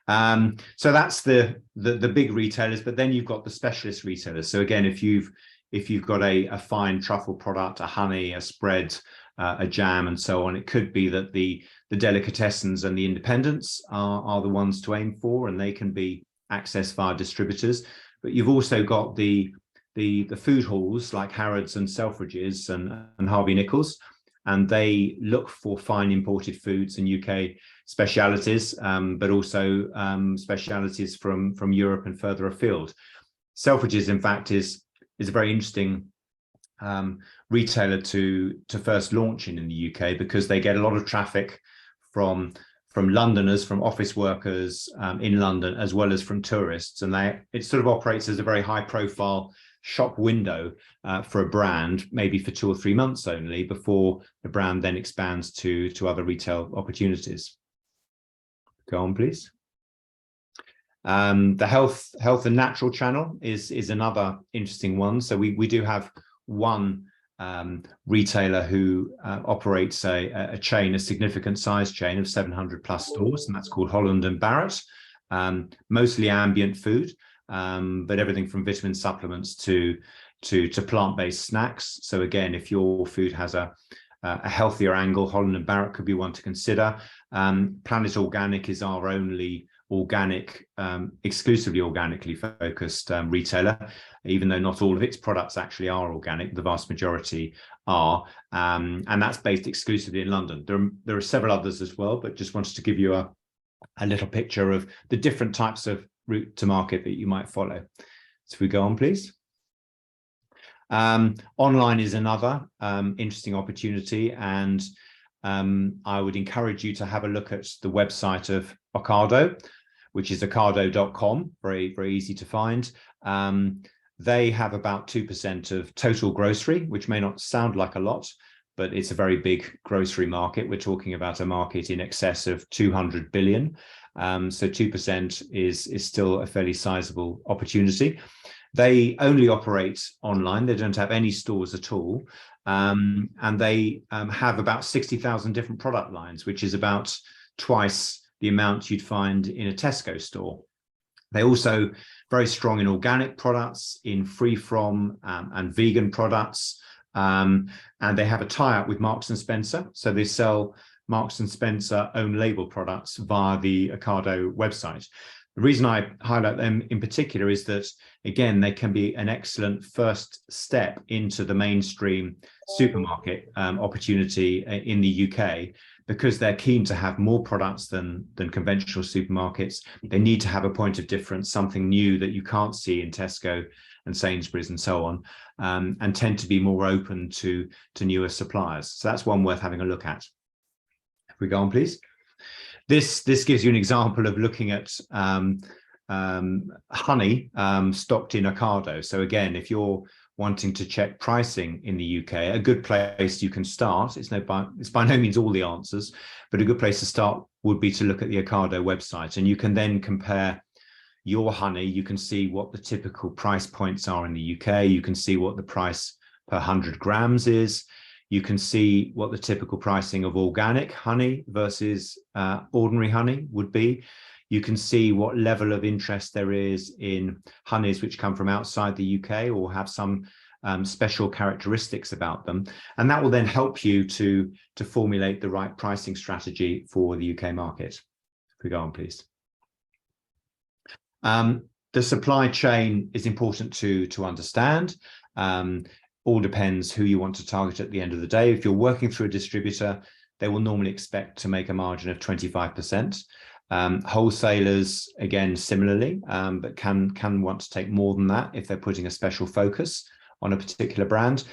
So that's the big retailers, but then you've got the specialist retailers. So again, if you've got a fine truffle product, a honey, a spread, a jam, and so on, it could be that the delicatessens and the independents are the ones to aim for, and they can be accessed via distributors. But you've also got the food halls like Harrods and Selfridges and Harvey Nichols, and they look for fine imported foods and UK specialities, but also specialities from Europe and further afield. Selfridges, in fact, is a very interesting retailer to first launch in the UK, because they get a lot of traffic from Londoners, from office workers in London, as well as from tourists, and it sort of operates as a very high profile shop window for a brand, maybe for 2 or 3 months only, before the brand then expands to other retail opportunities. Go on, please. The health and natural channel is another interesting one. So we do have one retailer who operates a chain, a significant size chain of 700 plus stores, and that's called Holland & Barrett. Mostly ambient food, but everything from vitamin supplements to plant-based snacks. So again, if your food has a healthier angle, Holland & Barrett could be one to consider. Planet Organic is our only organic, exclusively organically focused retailer, even though not all of its products actually are organic. The vast majority are, and that's based exclusively in London. There are several others as well, but just wanted to give you a little picture of the different types of route to market that you might follow. So if we go on, please. Online is another interesting opportunity, and I would encourage you to have a look at the website of Ocado, which is ocado.com, very, very easy to find. They have about 2% of total grocery, which may not sound like a lot, but it's a very big grocery market. We're talking about a market in excess of 200 billion. So 2% is still a fairly sizable opportunity. They only operate online. They don't have any stores at all. And they have about 60,000 different product lines, which is about twice the amount you'd find in a Tesco store. They're also very strong in organic products, in free from and vegan products. And they have a tie-up with Marks and Spencer. So they sell Marks and Spencer own label products via the Ocado website. The reason I highlight them in particular is that, again, they can be an excellent first step into the mainstream supermarket opportunity in the UK, because they're keen to have more products than conventional supermarkets. They need to have a point of difference, something new that you can't see in Tesco and Sainsbury's and so on, and tend to be more open to newer suppliers. So that's one worth having a look at. If we go on, please. This gives you an example of looking at honey stocked in Ocado. So again, if you're wanting to check pricing in the UK, a good place you can start, it's by no means all the answers, but a good place to start would be to look at the Ocado website, and you can then compare your honey. You can see what the typical price points are in the UK. You can see what the price per 100 grams is. You can see what the typical pricing of organic honey versus ordinary honey would be. You can see what level of interest there is in honeys which come from outside the UK or have some special characteristics about them. And that will then help you to formulate the right pricing strategy for the UK market. If we go on, please. The supply chain is important to understand. All depends who you want to target at the end of the day. If you're working through a distributor, they will normally expect to make a margin of 25%. Wholesalers, again, similarly, but can want to take more than that if they're putting a special focus on a particular brand.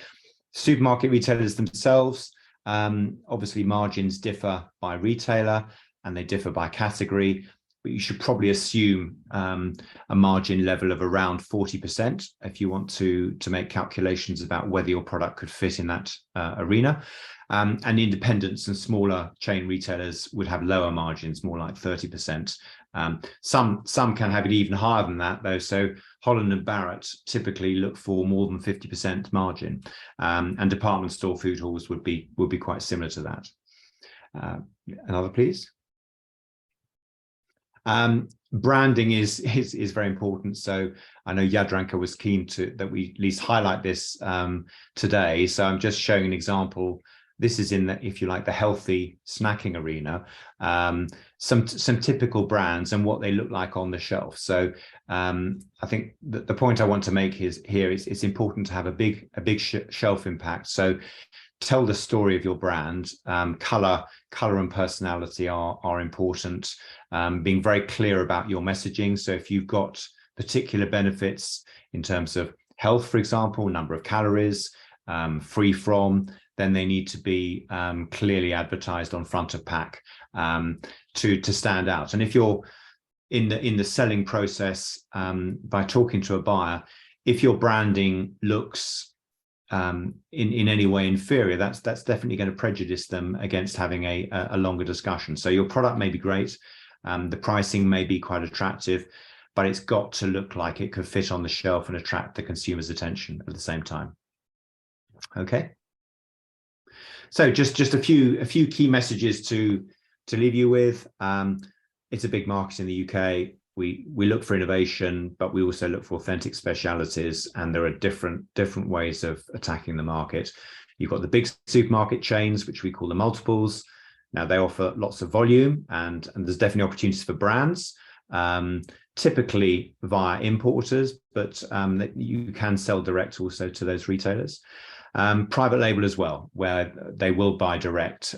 Supermarket retailers themselves, obviously margins differ by retailer and they differ by category, but you should probably assume a margin level of around 40% if you want to make calculations about whether your product could fit in that arena. And independents and smaller chain retailers would have lower margins, more like 30%. Some can have it even higher than that, though. So Holland and Barrett typically look for more than 50% margin, and department store food halls would be quite similar to that. Another, please. Branding is very important. So I know Jadranka was keen that we at least highlight this today. So I'm just showing an example. This is in the, if you like, the healthy snacking arena, some typical brands and what they look like on the shelf. So I think the point I want to make here is it's important to have a big shelf impact. So tell the story of your brand. Color and personality are important. Being very clear about your messaging. So if you've got particular benefits in terms of health, for example, number of calories, free from, then they need to be clearly advertised on front of pack to stand out. And if you're in the selling process, by talking to a buyer, if your branding looks in any way inferior, that's definitely going to prejudice them against having a longer discussion. So your product may be great, the pricing may be quite attractive, but it's got to look like it could fit on the shelf and attract the consumer's attention at the same time. Okay. So just a few key messages to leave you with. It's a big market in the UK. We look for innovation, but we also look for authentic specialities, and there are different ways of attacking the market. You've got the big supermarket chains, which we call the multiples. Now they offer lots of volume, and there's definitely opportunities for brands, typically via importers, but you can sell direct also to those retailers. Private label as well, where they will buy direct.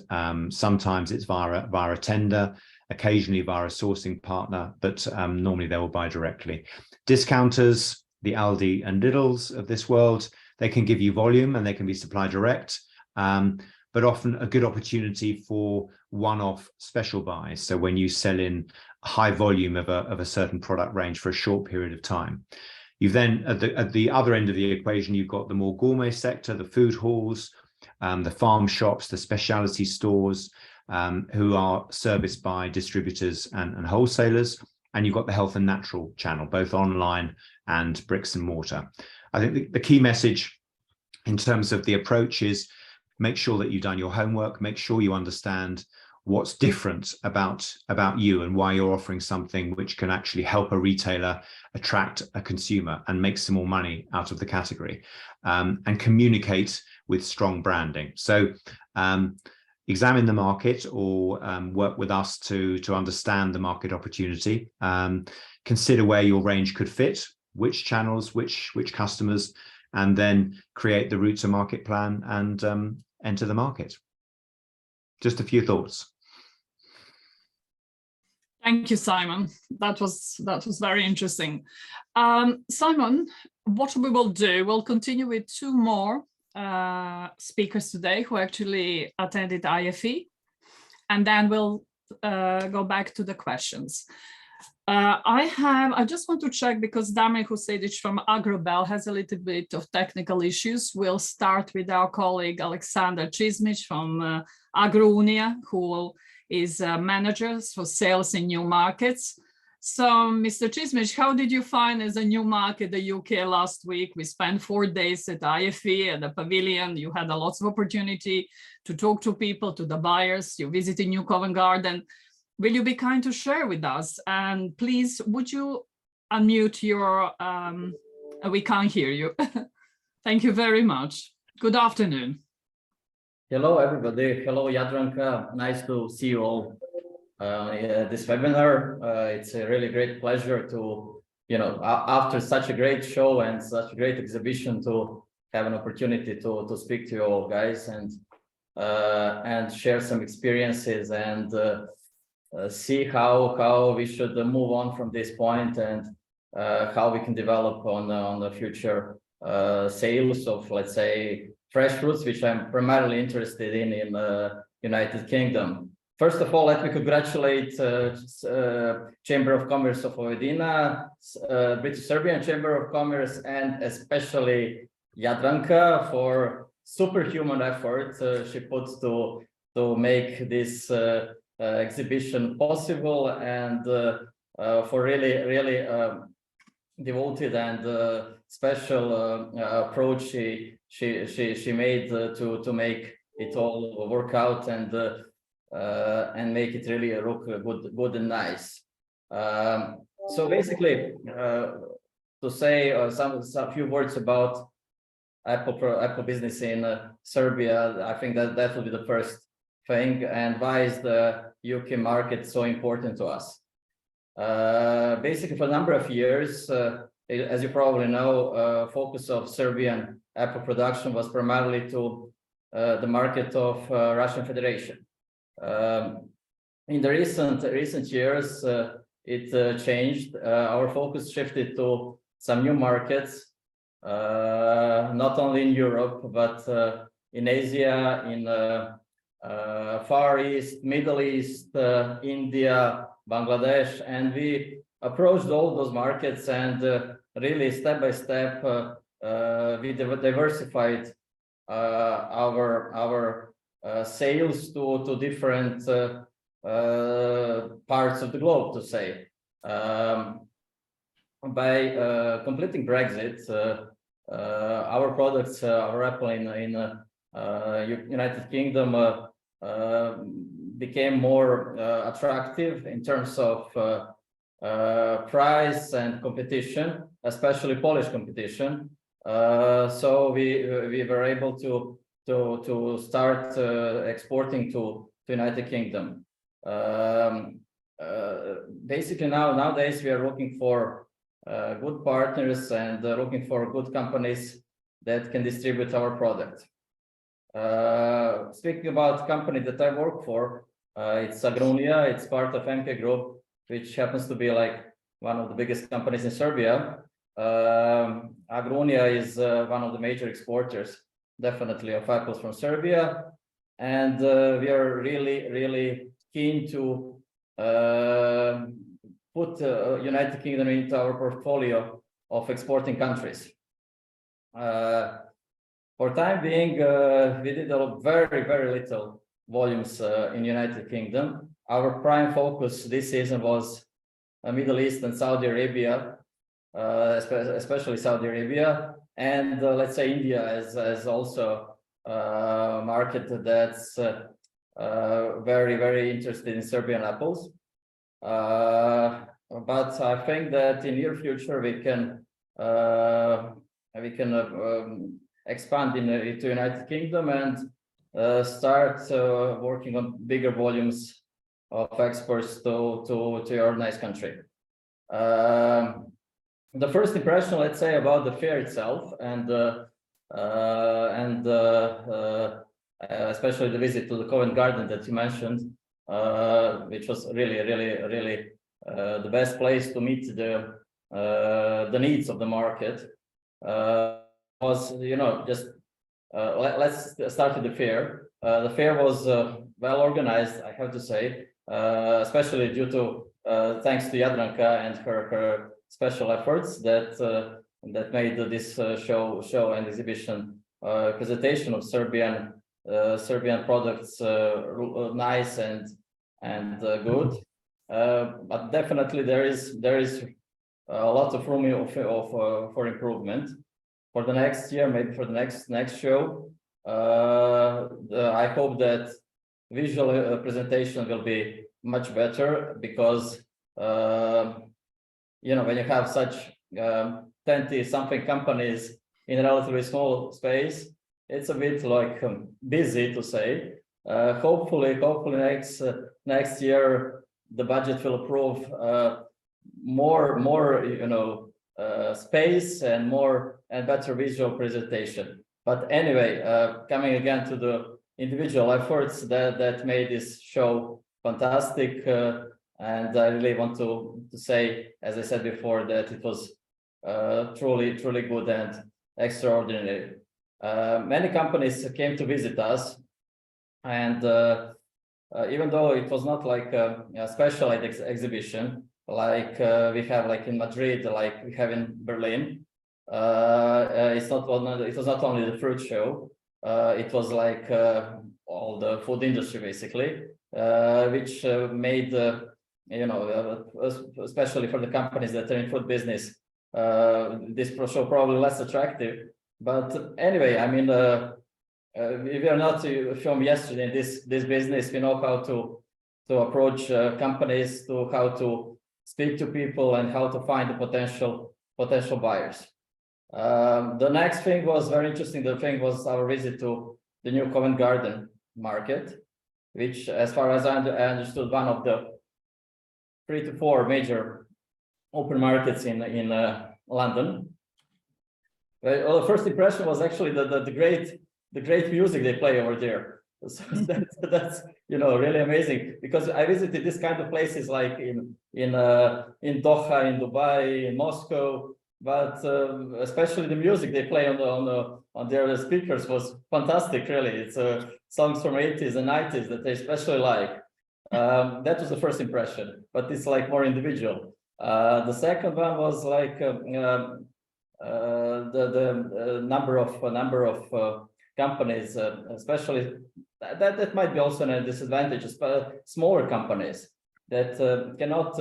Sometimes it's via a tender, occasionally via a sourcing partner, but normally they will buy directly. Discounters, the Aldi and Lidls of this world, they can give you volume and they can be supplied direct. but often a good opportunity for one-off special buys. So when you sell in a high volume of a certain product range for a short period of time. You've then, at the other end of the equation, you've got the more gourmet sector, the food halls, the farm shops, the specialty stores, who are serviced by distributors and wholesalers. And you've got the health and natural channel, both online and bricks and mortar. I think the key message in terms of the approach is make sure that you've done your homework, make sure you understand what's different about you and why you're offering something which can actually help a retailer attract a consumer and make some more money out of the category, and communicate with strong branding. So examine the market or work with us to understand the market opportunity. Consider where your range could fit, which channels, which customers, and then create the route to market plan and enter the market. Just a few thoughts. Thank you, Simon. That was very interesting. Simon, what we will do, we'll continue with two more speakers today who actually attended IFE, and then we'll go back to the questions. I just want to check, because Damir Husedic from Agrobel has a little bit of technical issues. We'll start with our colleague Alexander Čizmić from Agrounia, who is manager for sales in new markets. So, Mr. Čizmić, how did you find as a new market the UK last week? We spent 4 days at IFE at the pavilion. You had a lot of opportunity to talk to people, to the buyers. You visited New Covent Garden. Will you be kind to share with us? And please, would you unmute your, we can't hear you. Thank you very much. Good afternoon. Hello, everybody. Hello, Jadranka. Nice to see you all. This webinar, it's a really great pleasure to, after such a great show and such a great exhibition, to have an opportunity to speak to you all guys and share some experiences and see how we should move on from this point and how we can develop on the future sales of, let's say, fresh fruits, which I'm primarily interested in United Kingdom. First of all, let me congratulate Chamber of Commerce of Vojvodina, British Serbian Chamber of Commerce, and especially Jadranka for superhuman effort she puts to make this exhibition possible, and for really devoted and special approach she made to make it all work out and make it really look good and nice. So basically, to say some few words about Apple business in Serbia, I think that will be the first thing, and why is the UK market so important to us. Basically, for a number of years, as you probably know, focus of Serbian apple production was primarily to the market of Russian Federation. In the recent years, it changed. Our focus shifted to some new markets, not only in Europe, but in Asia, in Far East, Middle East, India, Bangladesh, and we approached all those markets and really step by step we diversified our sales to different parts of the globe, to say. By completing Brexit, our products, our apple in United Kingdom became more attractive in terms of price and competition, especially Polish competition. So we were able to start exporting to United Kingdom. Basically nowadays we are looking for good partners and looking for good companies that can distribute our product. Speaking about the company that I work for, it's Agrounia. It's part of MK Group, which happens to be like one of the biggest companies in Serbia. Agrounia is one of the major exporters, definitely, of apples from Serbia. and we are really keen to put United Kingdom into our portfolio of exporting countries. For time being, we did very little volumes in United Kingdom. Our prime focus this season was Middle East and Saudi Arabia, especially Saudi Arabia, and let's say India as also a market that's very interested in Serbian apples. But I think that in near future we can expand into United Kingdom and start working on bigger volumes of exports to your nice country. The first impression, let's say, about the fair itself, and especially the visit to the Covent Garden that you mentioned, which was really the best place to meet the needs of the market, was, you know, just let's start with the fair. The fair was well organized, I have to say, especially due to thanks to Jadranka and her special efforts that made this show and exhibition presentation of Serbian products nice and good. But definitely there is a lot of room for improvement for the next year, maybe for the next show. I hope that visual presentation will be much better, because you know, when you have such 20-something companies in a relatively small space, it's a bit like busy, to say. Hopefully next year the budget will approve more you know, space and better visual presentation. But anyway, coming again to the individual efforts that made this show fantastic, and I really want to say, as I said before, that it was truly good and extraordinary. Many companies came to visit us, and even though it was not like a specialized exhibition like we have like in Madrid, like we have in Berlin, it was not only the fruit show, it was like all the food industry basically, which made you know, especially for the companies that are in food business, this show probably less attractive. But anyway, I mean, we are not from yesterday in this business. We know how to approach companies, how to speak to people, and how to find the potential buyers. The next thing was very interesting. The thing was our visit to the new Covent Garden market, which, as far as I understood, one of the 3 to 4 major open markets in London. Well, the first impression was actually the great music they play over there. So that's you know, really amazing, because I visited this kind of places like in Doha, in Dubai, in Moscow, but especially the music they play on their speakers was fantastic. Really, it's songs from 80s and 90s that they especially like. That was the first impression, but it's like more individual. The second one was like the number of companies, especially that might be also a disadvantage, but smaller companies that cannot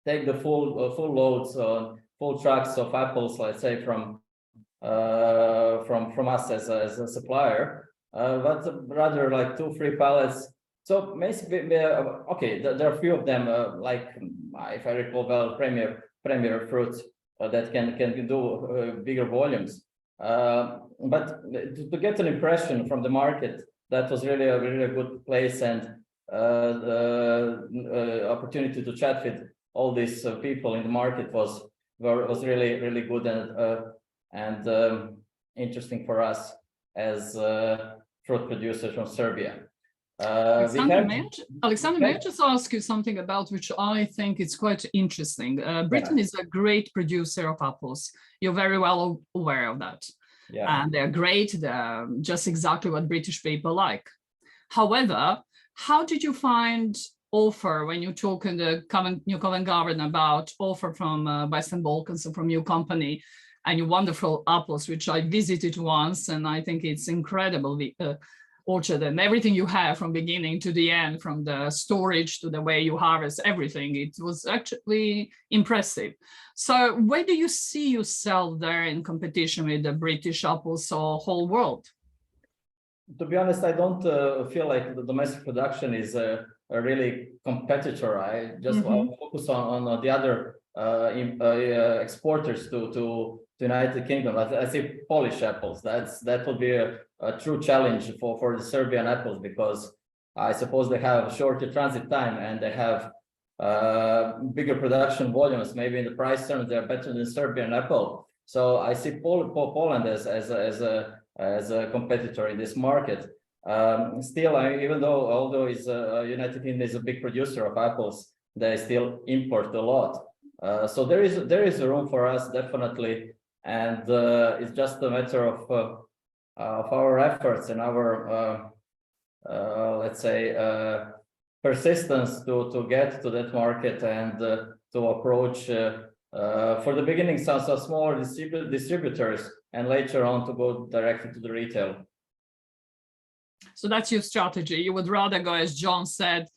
take the full loads on full trucks of apples, let's say, from us as a supplier, but rather like 2-3 pallets. So maybe okay, there are a few of them, like if I recall well, premier fruit that can do bigger volumes. But to get an impression from the market, that was really a good place, and the opportunity to chat with all these people in the market was really good and interesting for us as fruit producers from Serbia. Alexander, may I just ask you something about which I think is quite interesting? Britain is a great producer of apples. You're very well aware of that. Yeah. And they're great, they're just exactly what British people like. However, how did you find offer when you talk in the New Covent Garden about offer from Western Balkans, so from your company and your wonderful apples, which I visited once, and I think it's incredible, the orchard and everything you have from beginning to the end, from the storage to the way you harvest everything. It was actually impressive. So where do you see yourself there in competition with the British apples or whole world? To be honest, I don't feel like the domestic production is a really competitor. I just want to focus on the other exporters to United Kingdom. I see Polish apples. That will be a true challenge for the Serbian apples, because I suppose they have shorter transit time and they have bigger production volumes. Maybe in the price terms, they're better than Serbian apple. So I see Poland as a competitor in this market. Still, even though although United Kingdom is a big producer of apples, they still import a lot. So there is a room for us, definitely, and it's just a matter of our efforts and our let's say persistence to get to that market and to approach for the beginning some small distributors, and later on to go directly to the retail. So that's your strategy. You would rather go, as John said,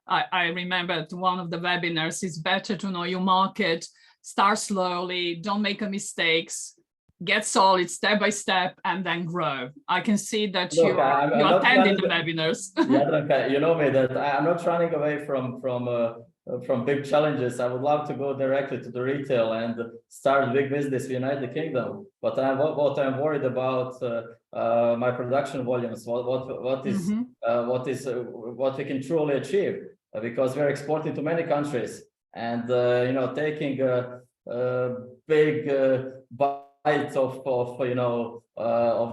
I remember at one of the webinars, it's better to know your market, start slowly, don't make mistakes, get solid step by step, and then grow. I can see that you attended the webinars. Yeah, you know me, that I'm not running away from big challenges. I would love to go directly to the retail and start big business in the United Kingdom. But what I'm worried about my production volumes. What we can truly achieve, because we're exporting to many countries, and taking a big bite of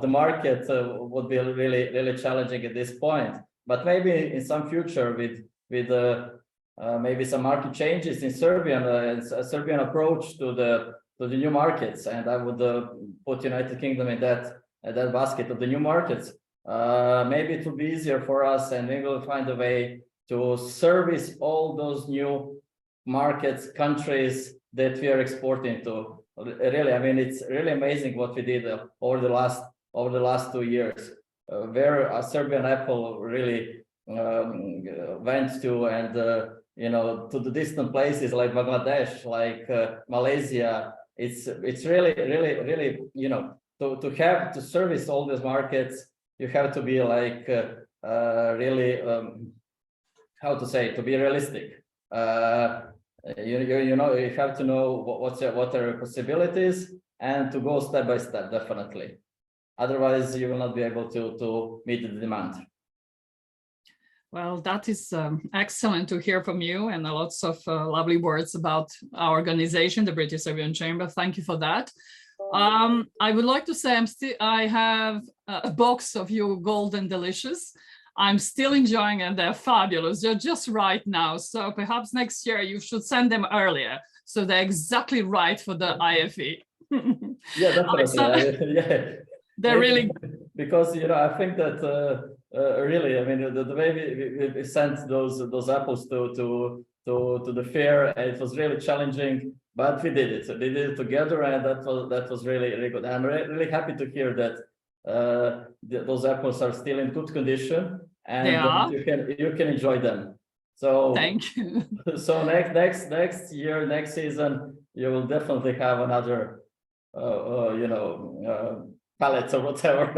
the market would be really challenging at this point. But maybe in some future with maybe some market changes in Serbian approach to the new markets, and I would put United Kingdom in that basket of the new markets. Maybe it will be easier for us, and maybe we'll find a way to service all those new markets, countries that we are exporting to. Really, I mean, it's really amazing what we did over the last 2 years, where a Serbian apple really went to, and to the distant places like Bangladesh, like Malaysia. It's really to service all these markets, you have to be like really to be realistic. You have to know what are your possibilities, and to go step by step, definitely. Otherwise, you will not be able to meet the demand. Well, that is excellent to hear from you, and lots of lovely words about our organization, the British Serbian Chamber. Thank you for that. I would like to say I have a box of your Golden Delicious. I'm still enjoying them. They're fabulous. They're just right now. So perhaps next year you should send them earlier, so they're exactly right for the IFE. Yeah, definitely. They're really, because I think that really, I mean, the way we sent those apples to the fair, it was really challenging, but we did it. We did it together, and that was really good. I'm really happy to hear that those apples are still in good condition, and you can enjoy them. So thank you. So next year, next season, you will definitely have another pallets or whatever,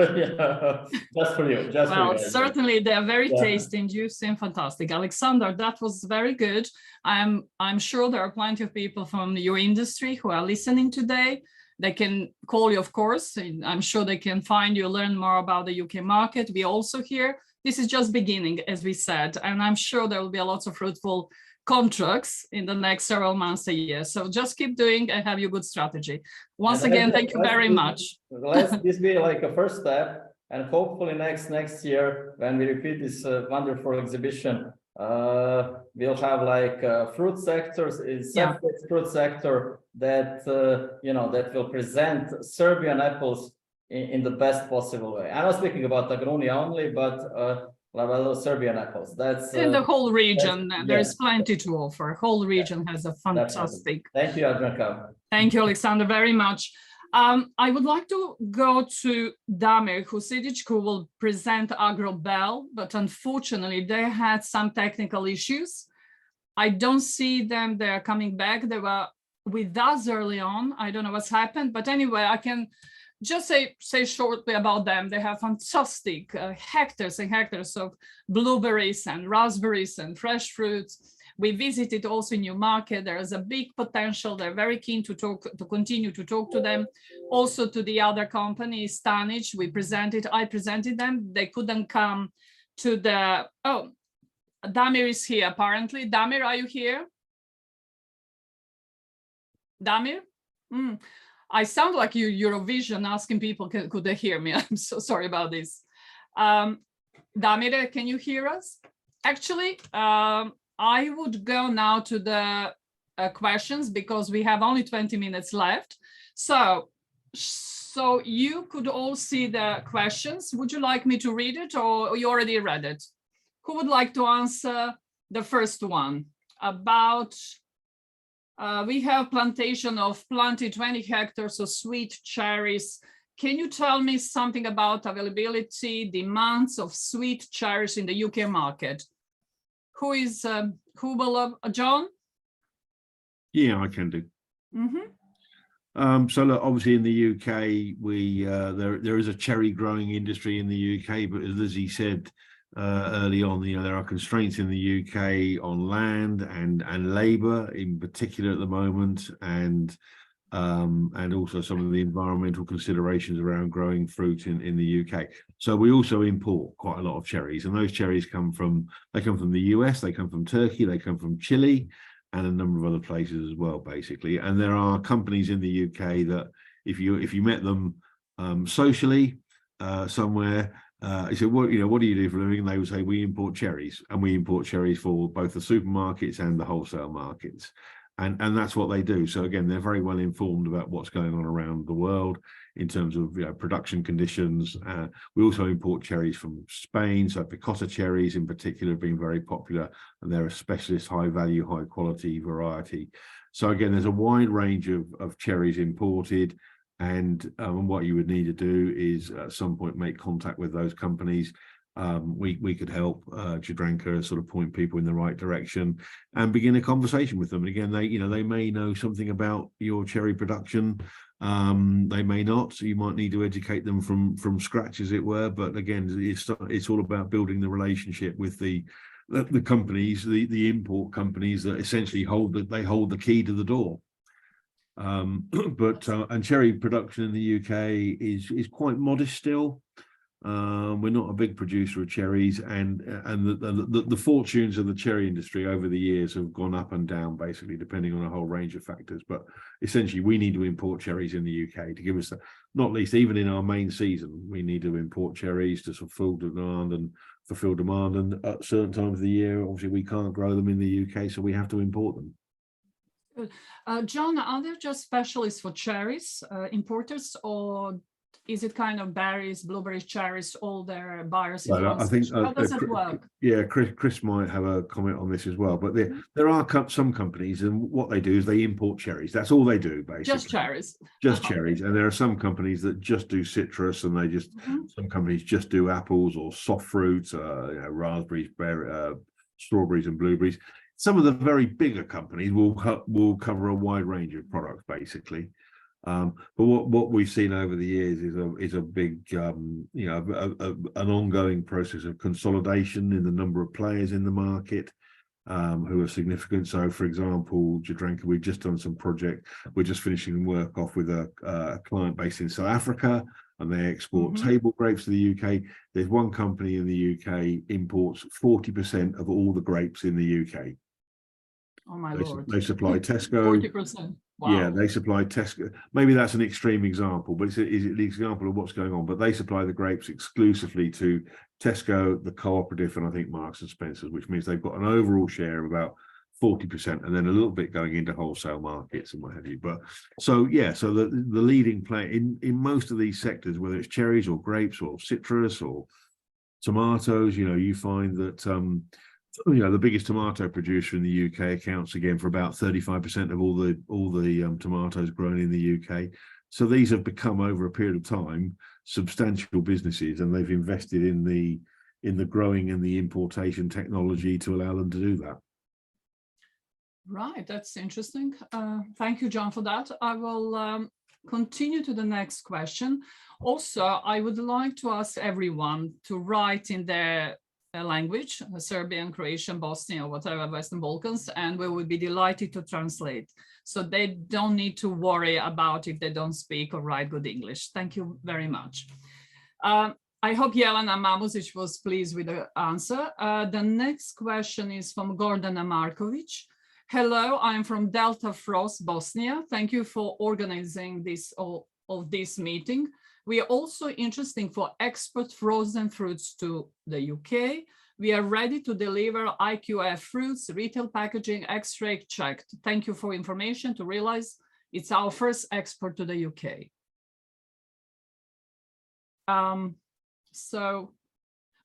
just for you. Well, certainly they are very tasty and juicy and fantastic. Alexander, that was very good. I'm sure there are plenty of people from your industry who are listening today. They can call you, of course. I'm sure they can find you, learn more about the UK market. We also here, this is just beginning, as we said, and I'm sure there will be lots of fruitful contracts in the next several months, a year. So just keep doing and have your good strategy. Once again, thank you very much. Let this be like a first step, and hopefully next year, when we repeat this wonderful exhibition, we'll have like fruit sectors, separate fruit sector that that will present Serbian apples in the best possible way. I'm not speaking about Agrunia only, but Lavello Serbian apples. That's in the whole region. There's yeah. plenty to offer. Whole region has a fantastic. Thank you, Jadranka. Thank you, Alexander, very much. I would like to go to Damir Husidic, who will present AgroBell, but unfortunately they had some technical issues. I don't see them. They're coming back. They were with us early on. I don't know what's happened, but anyway, I can just say shortly about them. They have fantastic hectares and hectares of blueberries and raspberries and fresh fruits. We visited also New Market. There is a big potential. They're very keen to continue to talk to them. Also to the other company, Stanic, I presented them. They couldn't come to the, oh, Damir is here apparently. Damir, are you here? Damir? I sound like Eurovision asking people, could they hear me? I'm so sorry about this. Damir, can you hear us? Actually, I would go now to the questions because we have only 20 minutes left. So you could all see the questions. Would you like me to read it or you already read it? Who would like to answer the first one about, we have plantation of planted 20 hectares of sweet cherries. Can you tell me something about availability, demands of sweet cherries in the UK market? Who will, John? Yeah, I can do. Mm-hmm. So look, obviously in the UK, there is a cherry growing industry in the UK, but as Lizzie said early on, there are constraints in the UK on land and labour in particular at the moment, and also some of the environmental considerations around growing fruit in the UK. So we also import quite a lot of cherries, and those cherries come from the US, they come from Turkey, they come from Chile, and a number of other places as well, basically. And there are companies in the UK that if you met them socially somewhere, you said, what do you do for a living? And they would say, we import cherries, and we import cherries for both the supermarkets and the wholesale markets. And that's what they do. So again, they're very well informed about what's going on around the world in terms of production conditions. We also import cherries from Spain. So Picota cherries in particular have been very popular, and they're a specialist, high value, high quality variety. So again, there's a wide range of cherries imported. And what you would need to do is at some point make contact with those companies. We could help Jadranka sort of point people in the right direction and begin a conversation with them. And again, they may know something about your cherry production. They may not. So you might need to educate them from scratch, as it were. But again, it's all about building the relationship with the companies, the import companies that essentially hold the key to the door. And cherry production in the UK is quite modest still. We're not a big producer of cherries, and the fortunes of the cherry industry over the years have gone up and down, basically depending on a whole range of factors. But essentially, we need to import cherries in the UK to give us, not least even in our main season, we need to import cherries to fulfill demand. And at certain times of the year, obviously, we can't grow them in the UK, so we have to import them. John, are there just specialists for cherries, importers, or is it kind of berries, blueberries, cherries, all their buyers? Well, I think how does it work? Yeah, Chris might have a comment on this as well. But there are some companies, and what they do is they import cherries. That's all they do, basically. Just cherries. Just cherries. And there are some companies that just do citrus, and they just some companies just do apples or soft fruits, raspberries, strawberries, and blueberries. Some of the very bigger companies will cover a wide range of products, basically. But what we've seen over the years is a big, an ongoing process of consolidation in the number of players in the market who are significant. So, for example, Jadranka, we've just done some project. We're just finishing work off with a client based in South Africa, and they export table grapes to the UK. There's one company in the UK imports 40% of all the grapes in the UK. Oh my Lord. They supply Tesco. 40%. Wow. Yeah, they supply Tesco. Maybe that's an extreme example, but is it the example of what's going on? But they supply the grapes exclusively to Tesco, the Cooperative, and I think Marks and Spencer's, which means they've got an overall share of about 40%, and then a little bit going into wholesale markets and what have you. But so the leading player in most of these sectors, whether it's cherries or grapes or citrus or tomatoes, you find that the biggest tomato producer in the UK accounts again for about 35% of all the tomatoes grown in the UK. So these have become, over a period of time, substantial businesses, and they've invested in the growing and the importation technology to allow them to do that. Right, that's interesting. Thank you, John, for that. I will continue to the next question. Also, I would like to ask everyone to write in their language, Serbian, Croatian, Bosnian, or whatever, Western Balkans, and we would be delighted to translate. So they don't need to worry about if they don't speak or write good English. Thank you very much. I hope Jelena Mamuzic was pleased with the answer. The next question is from Gordana Markovic. Hello, I'm from Delta Frost, Bosnia. Thank you for organizing this meeting. We are also interested for export frozen fruits to the UK. We are ready to deliver IQF fruits, retail packaging, X-ray checked. Thank you for information to realize it's our first export to the UK. So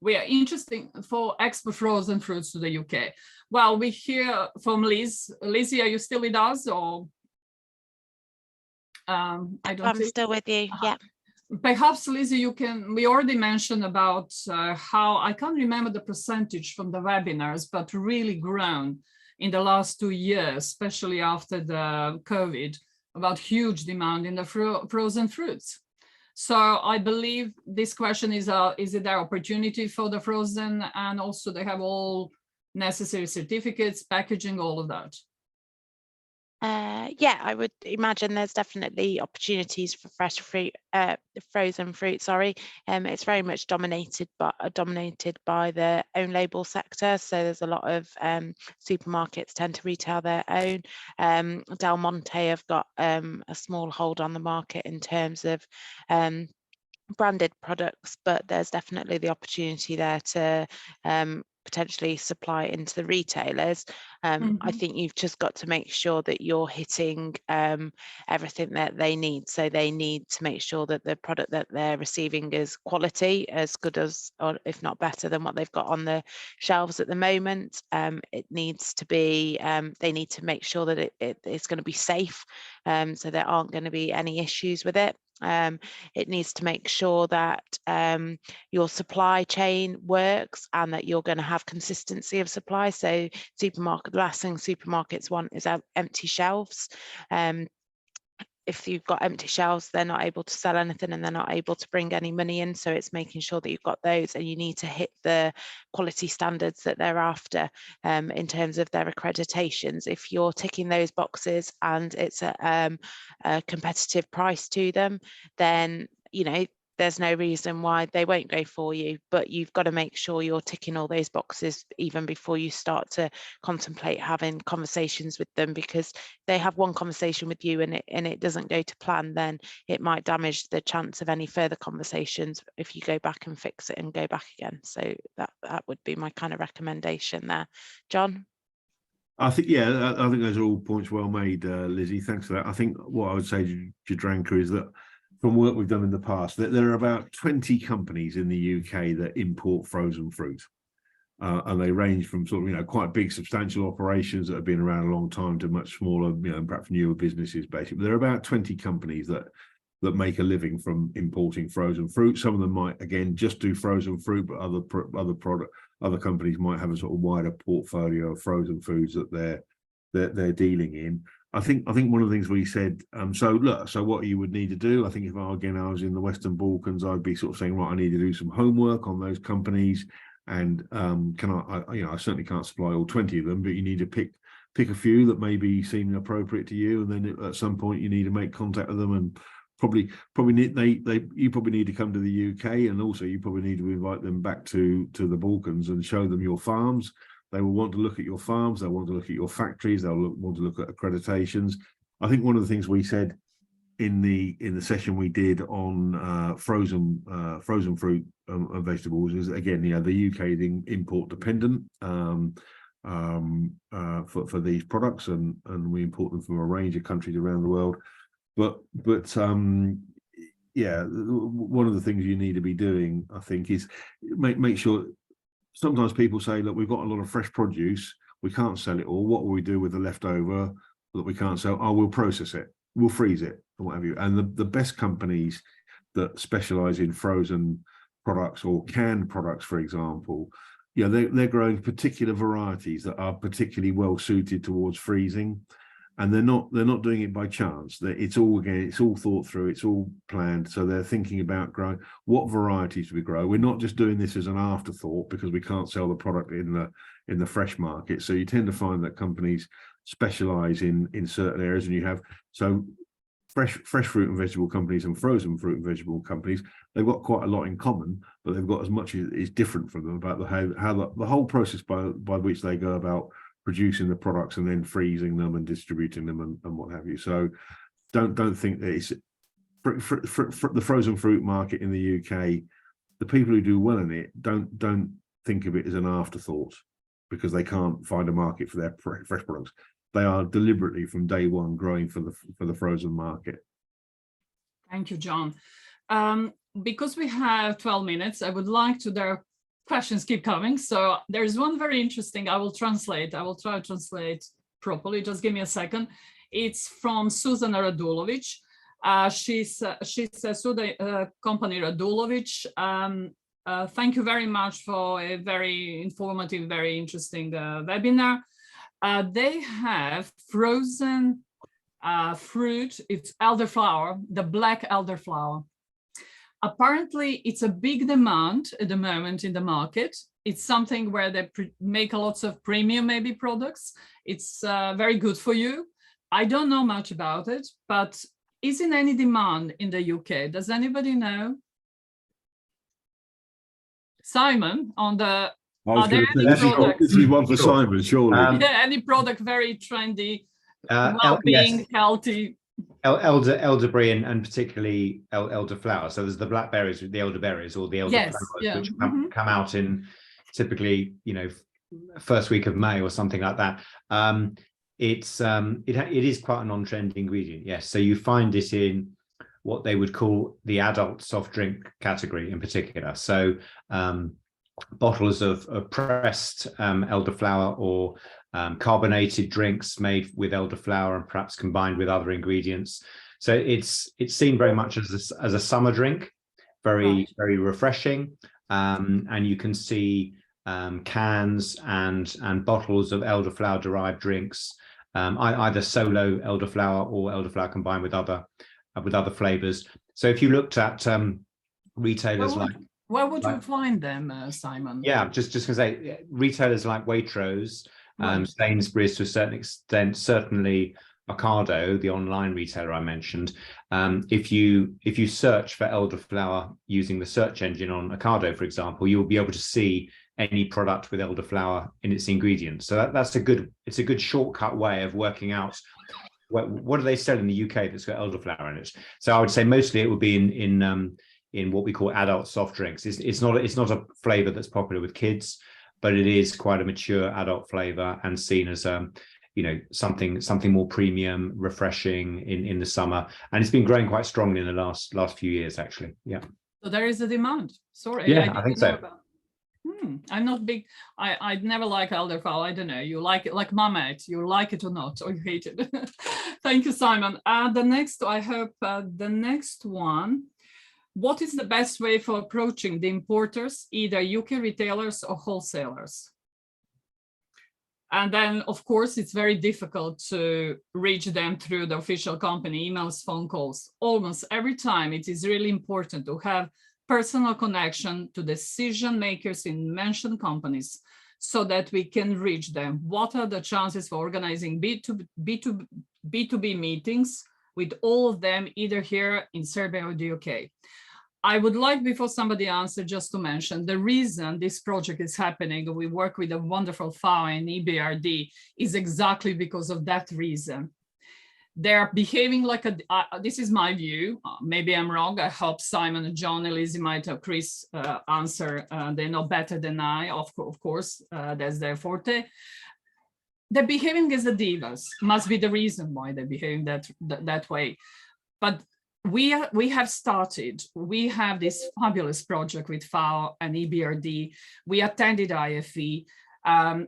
we are interested for export frozen fruits to the UK. Well, we hear from Liz. Lizzie, are you still with us, or? I'm still with you, yeah. Perhaps, Lizzie, we already mentioned about how, I can't remember the percentage from the webinars, but really grown in the last 2 years, especially after the COVID, about huge demand in the frozen fruits. So I believe this question is it their opportunity for the frozen, and also they have all necessary certificates, packaging, all of that? Yeah, I would imagine there's definitely opportunities for fresh fruit, frozen fruit. Sorry, it's very much dominated by the own label sector. So there's a lot of supermarkets tend to retail their own. Del Monte have got a small hold on the market in terms of branded products, but there's definitely the opportunity there to potentially supply into the retailers. I think you've just got to make sure that you're hitting everything that they need. So they need to make sure that the product that they're receiving is quality, as good as, or if not better than what they've got on the shelves at the moment. It needs to be, they need to make sure that it's going to be safe, so there aren't going to be any issues with it. It needs to make sure that your supply chain works and that you're going to have consistency of supply. So the last thing supermarkets want is empty shelves. If you've got empty shelves, they're not able to sell anything and they're not able to bring any money in. So it's making sure that you've got those, and you need to hit the quality standards that they're after in terms of their accreditations. If you're ticking those boxes and it's a competitive price to them, then, there's no reason why they won't go for you. But you've got to make sure you're ticking all those boxes even before you start to contemplate having conversations with them, because they have one conversation with you and it doesn't go to plan, then it might damage the chance of any further conversations if you go back and fix it and go back again. So that would be my kind of recommendation there. John? I think those are all points well made, Lizzie. Thanks for that. I think what I would say to Jadranka is that from work we've done in the past, that there are about 20 companies in the UK that import frozen fruit. And they range from sort of, quite big, substantial operations that have been around a long time to much smaller, perhaps newer businesses, basically. But there are about 20 companies that make a living from importing frozen fruit. Some of them might, again, just do frozen fruit, but other companies might have a sort of wider portfolio of frozen foods that they're dealing in. I think one of the things we said, so what you would need to do, I think if I was in the Western Balkans, I'd be sort of saying, right, I need to do some homework on those companies, and I certainly can't supply all 20 of them, but you need to pick a few that maybe seem appropriate to you, and then at some point you need to make contact with them, and you probably need to come to the UK, and also you probably need to invite them back to the Balkans and show them your farms. They will want to look at your farms. They'll want to look at your factories. They'll want to look at accreditations. I think one of the things we said in the session we did on frozen fruit and vegetables is, again, the UK is import dependent for these products, and we import them from a range of countries around the world. But yeah, one of the things you need to be doing, I think, is make sure. Sometimes people say, look, we've got a lot of fresh produce, we can't sell it all. What will we do with the leftover that we can't sell? Oh, we'll process it, we'll freeze it, or what have you. And the best companies that specialize in frozen products or canned products, for example, yeah, they're growing particular varieties that are particularly well suited towards freezing. And they're not doing it by chance. It's all thought through, it's all planned. So they're thinking about growing what varieties we grow. We're not just doing this as an afterthought because we can't sell the product in the fresh market. So you tend to find that companies specialize in certain areas, and you have fresh fruit and vegetable companies and frozen fruit and vegetable companies. They've got quite a lot in common, but they've got as much as is different from them about how the whole process by which they go about producing the products and then freezing them and distributing them and what have you. So don't think that it's the frozen fruit market in the UK. The people who do well in it don't think of it as an afterthought because they can't find a market for their fresh products. They are deliberately from day one growing for the frozen market. Thank you, John. Because we have 12 minutes, I would like to there. Questions keep coming. So there's one very interesting, I will try to translate properly. Just give me a second. It's from Susan Radulovic. She says to the company Radulovic, thank you very much for a very informative, very interesting webinar. They have frozen fruit. It's elderflower, the black elderflower. Apparently, it's a big demand at the moment in the market. It's something where they make lots of premium maybe products. It's very good for you. I don't know much about it, but is in any demand in the UK? Does anybody know? Simon, on the are there any products? This is one for Simon, surely. Yeah, any product very trendy, well-being, yes. Healthy. Elderberry and particularly elderflower. So there's the blackberries, the elderberries, or the elderflowers, yes, yeah. Which come out in typically, first week of May or something like that. It is quite a non-trend ingredient, yes. So you find it in what they would call the adult soft drink category in particular. So bottles of pressed elderflower or carbonated drinks made with elderflower and perhaps combined with other ingredients. So it's seen very much as a summer drink, very refreshing, and you can see cans and bottles of elderflower derived drinks, either solo elderflower or elderflower combined with other flavors. So if you looked at retailers where would you find them, Simon? Yeah, just gonna say retailers like Waitrose, Sainsbury's to a certain extent, certainly Ocado, the online retailer I mentioned. If you search for elderflower using the search engine on Ocado, for example, you'll be able to see any product with elderflower in its ingredients. So that's a good shortcut way of working out what do they sell in the UK that's got elderflower in it. So I would say mostly it would be in what we call adult soft drinks. It's not a flavor that's popular with kids, but it is quite a mature adult flavor and seen as something more premium, refreshing in the summer, and it's been growing quite strongly in the last few years, actually. Yeah. So there is a demand. Sorry, yeah, I think so. I'm not big. I'd never like elderflower. I don't know. You like it like Marmite. You like it or not, or you hate it. Thank you, Simon. The next one. What is the best way for approaching the importers, either UK retailers or wholesalers? And then, of course, it's very difficult to reach them through the official company, emails, phone calls. Almost every time, it is really important to have personal connection to decision makers in mentioned companies so that we can reach them. What are the chances for organizing B2B meetings with all of them, either here in Serbia or the UK? I would like, before somebody answers, just to mention the reason this project is happening. We work with a wonderful FAO and EBRD is exactly because of that reason. They're behaving like this is my view. Maybe I'm wrong. I hope Simon and John and Lizzie might have Chris answer. They know better than I, of course, that's their forte. They're behaving as the divas, must be the reason why they're behaving that way. But we have started, we have this fabulous project with FAO and EBRD. We attended IFE.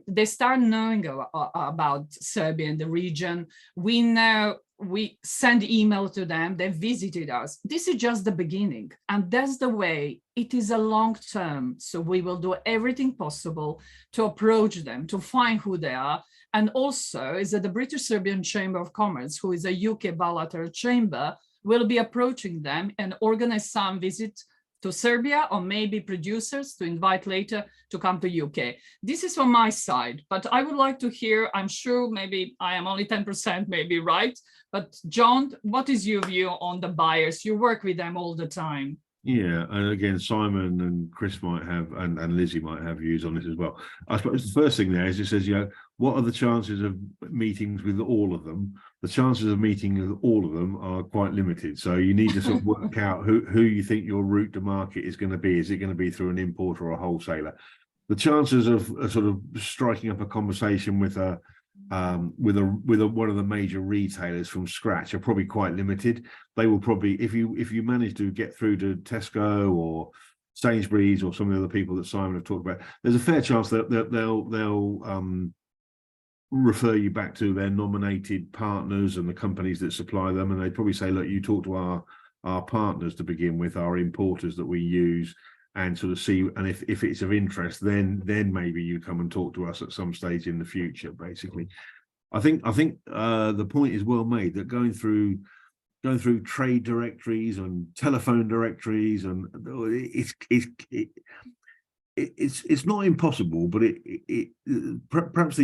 They start knowing about Serbia and the region. We know, we send email to them, they visited us. This is just the beginning. And that's the way, it is a long term. So we will do everything possible to approach them, to find who they are. And also is that the British Serbian Chamber of Commerce, who is a UK bilateral chamber, will be approaching them and organize some visit to Serbia, or maybe producers to invite later to come to UK. This is from my side, but I would like to hear, I'm sure maybe I am only 10% maybe right, but John, what is your view on the buyers? You work with them all the time. Yeah, and again, Simon and Chris might have, and Lizzie might have views on this as well. I suppose the first thing there is it says, you know, what are the chances of meetings with all of them? The chances of meeting with all of them are quite limited. So you need to sort of work out who you think your route to market is going to be. Is it going to be through an importer or a wholesaler? The chances of sort of striking up a conversation with one of the major retailers from scratch are probably quite limited. They will probably, if you manage to get through to Tesco or Sainsbury's or some of the other people that Simon have talked about, there's a fair chance that they'll refer you back to their nominated partners and the companies that supply them, and they'd probably say, look, you talk to our partners to begin with, our importers that we use, and sort of see, and if it's of interest, then maybe you come and talk to us at some stage in the future. Basically, I think the point is well made that going through trade directories and telephone directories, and it's not impossible, but perhaps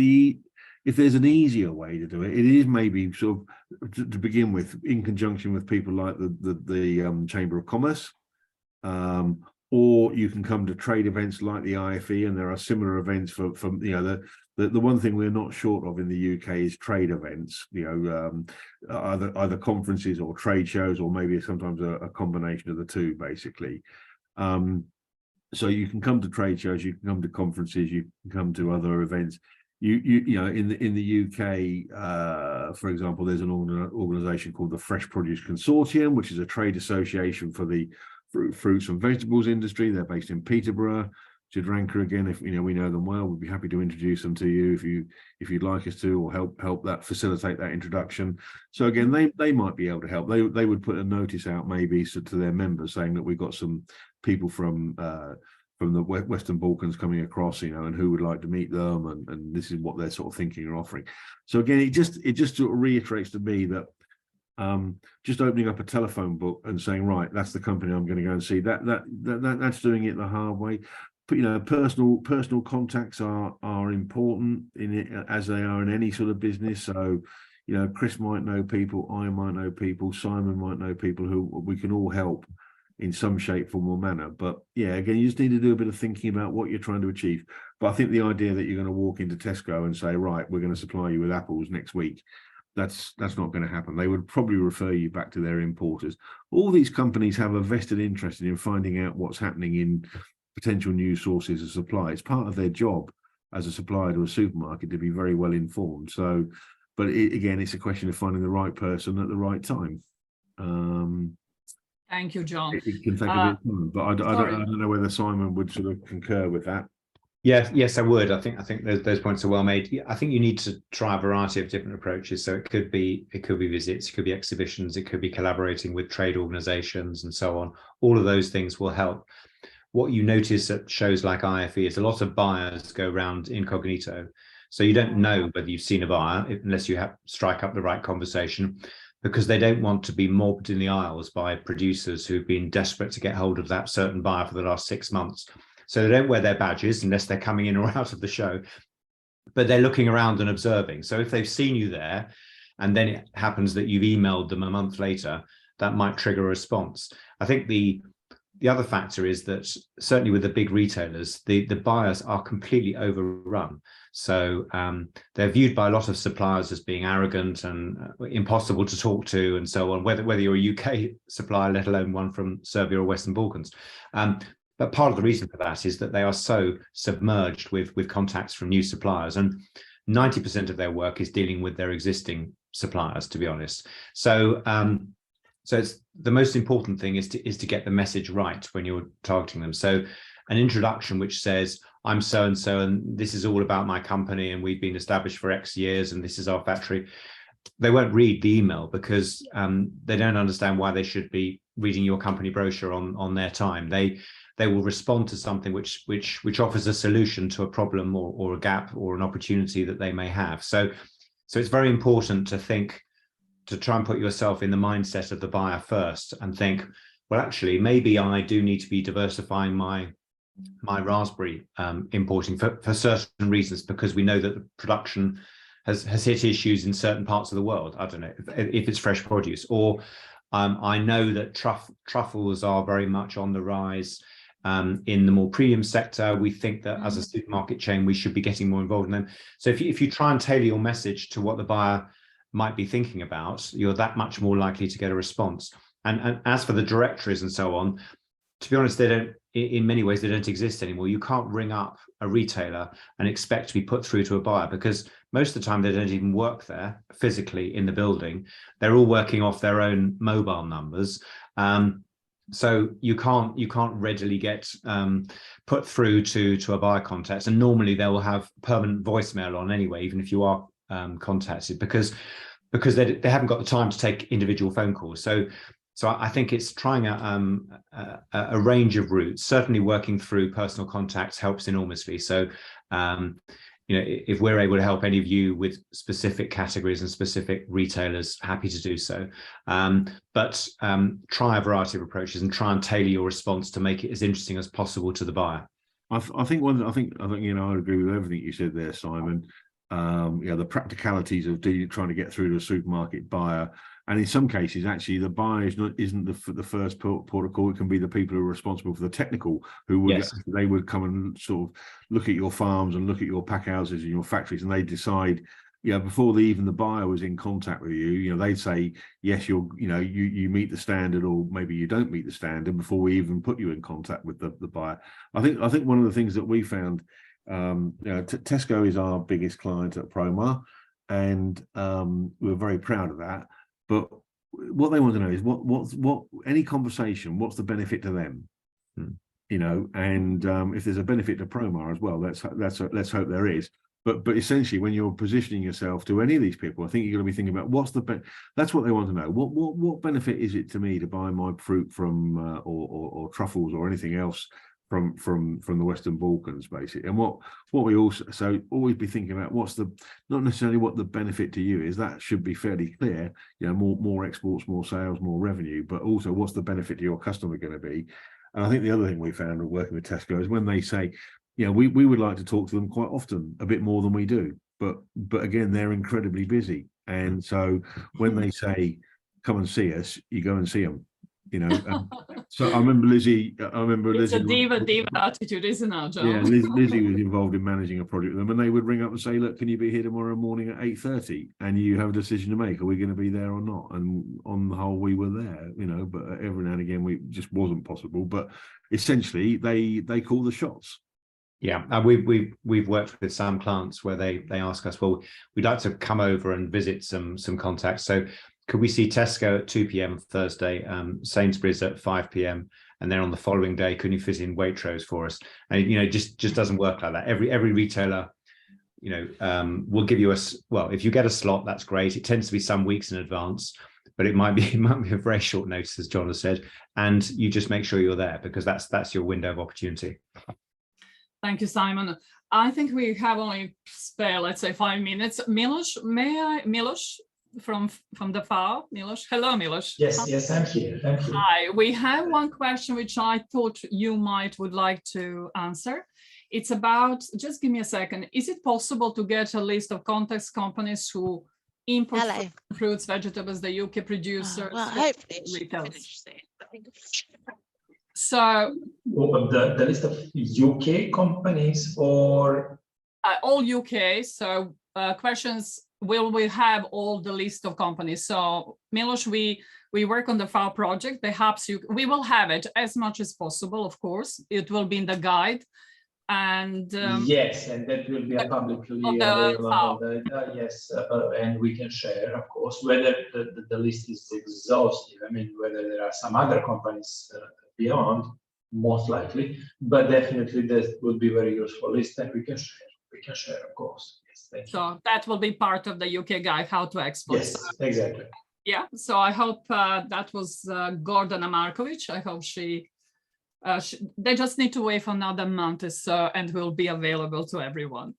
if there's an easier way to do it, it is maybe sort of to begin with in conjunction with people like the Chamber of Commerce. Or you can come to trade events like the IFE, and there are similar events for you know, the one thing we're not short of in the UK is trade events, you know, either conferences or trade shows, or maybe sometimes a combination of the two, basically. So you can come to trade shows, you can come to conferences, you can come to other events. You know, in the UK, for example, there's an organisation called the Fresh Produce Consortium, which is a trade association for the fruits and vegetables industry. They're based in Peterborough. Jadranka, again, if you know, we know them well, we'd be happy to introduce them to you if you'd like us to, or help that facilitate that introduction. So again, they might be able to help. They would put a notice out maybe to their members saying that we've got some people from the Western Balkans coming across, you know, and who would like to meet them, and this is what they're sort of thinking or offering. So again, it just sort of reiterates to me that just opening up a telephone book and saying, right, that's the company I'm going to go and see, that's doing it the hard way. But you know, personal contacts are important in it, as they are in any sort of business. So you know, Chris might know people, I might know people, Simon might know people who we can all help in some shape, form or manner. But yeah, again, you just need to do a bit of thinking about what you're trying to achieve. But I think the idea that you're going to walk into Tesco and say, right, we're going to supply you with apples next week, that's not going to happen. They would probably refer you back to their importers. All these companies have a vested interest in finding out what's happening in potential new sources of supply. It's part of their job as a supplier to a supermarket to be very well informed. So, but again, it's a question of finding the right person at the right time. Thank you, John. It can take a bit of time, but I don't know whether Simon would sort of concur with that. Yes, I would. I think those points are well made. I think you need to try a variety of different approaches. So it could be visits, it could be exhibitions, it could be collaborating with trade organizations and so on. All of those things will help. What you notice at shows like IFE is a lot of buyers go around incognito. So you don't know whether you've seen a buyer unless you strike up the right conversation, because they don't want to be mobbed in the aisles by producers who've been desperate to get hold of that certain buyer for the last 6 months. So they don't wear their badges unless they're coming in or out of the show, but they're looking around and observing. So if they've seen you there, and then it happens that you've emailed them a month later, that might trigger a response. I think the other factor is that certainly with the big retailers, the buyers are completely overrun. So they're viewed by a lot of suppliers as being arrogant and impossible to talk to and so on, whether you're a UK supplier, let alone one from Serbia or Western Balkans. But part of the reason for that is that they are so submerged with contacts from new suppliers, and 90% of their work is dealing with their existing suppliers, to be honest. So So it's the most important thing is to get the message right when you're targeting them. So an introduction which says, I'm so-and-so, and this is all about my company, and we've been established for X years, and this is our factory. They won't read the email because they don't understand why they should be reading your company brochure on their time. They will respond to something which offers a solution to a problem or a gap or an opportunity that they may have. So it's very important to try and put yourself in the mindset of the buyer first and think, well, actually, maybe I do need to be diversifying my raspberry importing for certain reasons, because we know that the production has hit issues in certain parts of the world. I don't know if it's fresh produce, or I know that truffles are very much on the rise in the more premium sector. We think that as a supermarket chain, we should be getting more involved in them. So if you try and tailor your message to what the buyer might be thinking about, you're that much more likely to get a response. And as for the directories and so on, to be honest, in many ways, they don't exist anymore. You can't ring up a retailer and expect to be put through to a buyer, because most of the time they don't even work there physically in the building. They're all working off their own mobile numbers. So you can't readily get put through to a buyer contact. And normally they will have permanent voicemail on anyway, even if you are contacted, because they haven't got the time to take individual phone calls. So I think it's trying a range of routes. Certainly working through personal contacts helps enormously. So, if we're able to help any of you with specific categories and specific retailers, happy to do so. But try a variety of approaches and try and tailor your response to make it as interesting as possible to the buyer. I think I agree with everything you said there, Simon. The practicalities of trying to get through to a supermarket buyer. And in some cases, actually, the buyer isn't the first port of call. It can be the people who are responsible for the technical, they would come and sort of look at your farms and look at your pack houses and your factories, and they decide, before even the buyer was in contact with you, they'd say, yes, you meet the standard, or maybe you don't meet the standard before we even put you in contact with the buyer. I think one of the things that we found, Tesco is our biggest client at Promar, and we're very proud of that. But what they want to know is what any conversation, what's the benefit to them, and if there's a benefit to Promar as well, let's hope there is. But essentially, when you're positioning yourself to any of these people, I think you're going to be thinking about that's what they want to know. What benefit is it to me to buy my fruit from or truffles or anything else from the Western Balkans, basically? And what we also always be thinking about, not necessarily what the benefit to you is. That should be fairly clear. More exports, more sales, more revenue, but also what's the benefit to your customer going to be? And I think the other thing we found working with Tesco is when they say, we would like to talk to them quite often, a bit more than we do, but again, they're incredibly busy, and so when they say come and see us, you go and see them. So I remember Lizzie. It's a diva attitude, isn't it, John? Yeah, Lizzie was involved in managing a project with them, and they would ring up and say, "Look, can you be here tomorrow morning at 8:30?" And you have a decision to make: are we going to be there or not? And on the whole, we were there, But every now and again, we just wasn't possible. But essentially, they call the shots. Yeah, we've worked with some clients where they ask us, well, we'd like to come over and visit some contacts. So could we see Tesco at 2 p.m. Thursday, Sainsbury's at 5 p.m, and then on the following day, can you fit in Waitrose for us? And just doesn't work like that. Every retailer, will give you if you get a slot, that's great. It tends to be some weeks in advance, but it might be a very short notice, as John has said, and you just make sure you're there, because that's your window of opportunity. Thank you, Simon. I think we have only spare, let's say, 5 minutes. Miloš, from the FAO. Miloš, hello, Miloš. Yes, I'm here. Thank you. Hi, we have one question which I thought you would like to answer. It's about, just give me a second. Is it possible to get a list of contacts companies who import fruits, vegetables, the UK producers? Well, hopefully it should finish soon. So the list of UK companies or all UK. So questions, will we have all the list of companies? So Miloš, we work on the FAO project. Perhaps we will have it as much as possible. Of course, it will be in the guide. And yes, and that will be publicly available. Yes, and we can share, of course, whether the list is exhaustive. I mean, whether there are some other companies beyond, most likely, but definitely that would be very useful list, and we can share. We can share, of course. Yes, thank you. So that will be part of the UK guide, how to export. Yes, exactly. Yeah, so I hope that was Gordana Markovic. I hope they just need to wait for another month or so, and will be available to everyone.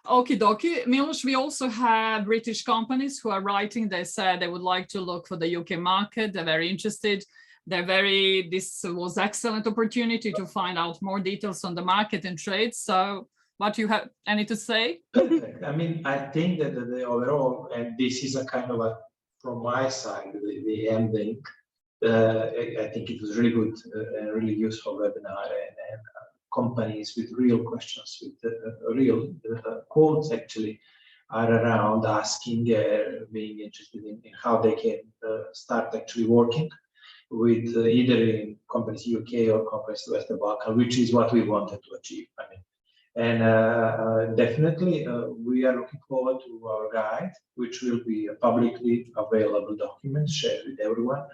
Okie dokie. Miloš, we also have British companies who are writing. They said they would like to look for the UK market. They're very interested. This was excellent opportunity to find out more details on the market and trade. So what do you have any to say? Perfect. I mean, I think that the overall, and this is a kind of a, from my side, the ending, I think it was really good and really useful webinar, and companies with real questions, with real quotes actually are around asking, being interested in how they can start actually working with either in companies UK or companies Western Balkan, which is what we wanted to achieve. I mean, and definitely we are looking forward to our guide, which will be a publicly available document shared with everyone.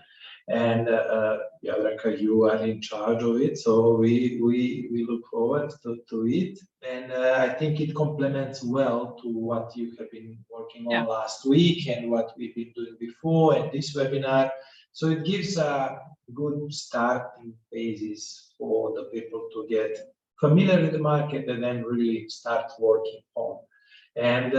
And Jadranka, you are in charge of it, so we look forward to it. And I think it complements well to what you have been working on last week and what we've been doing before and this webinar. So it gives a good starting basis for the people to get familiar with the market and then really start working on. And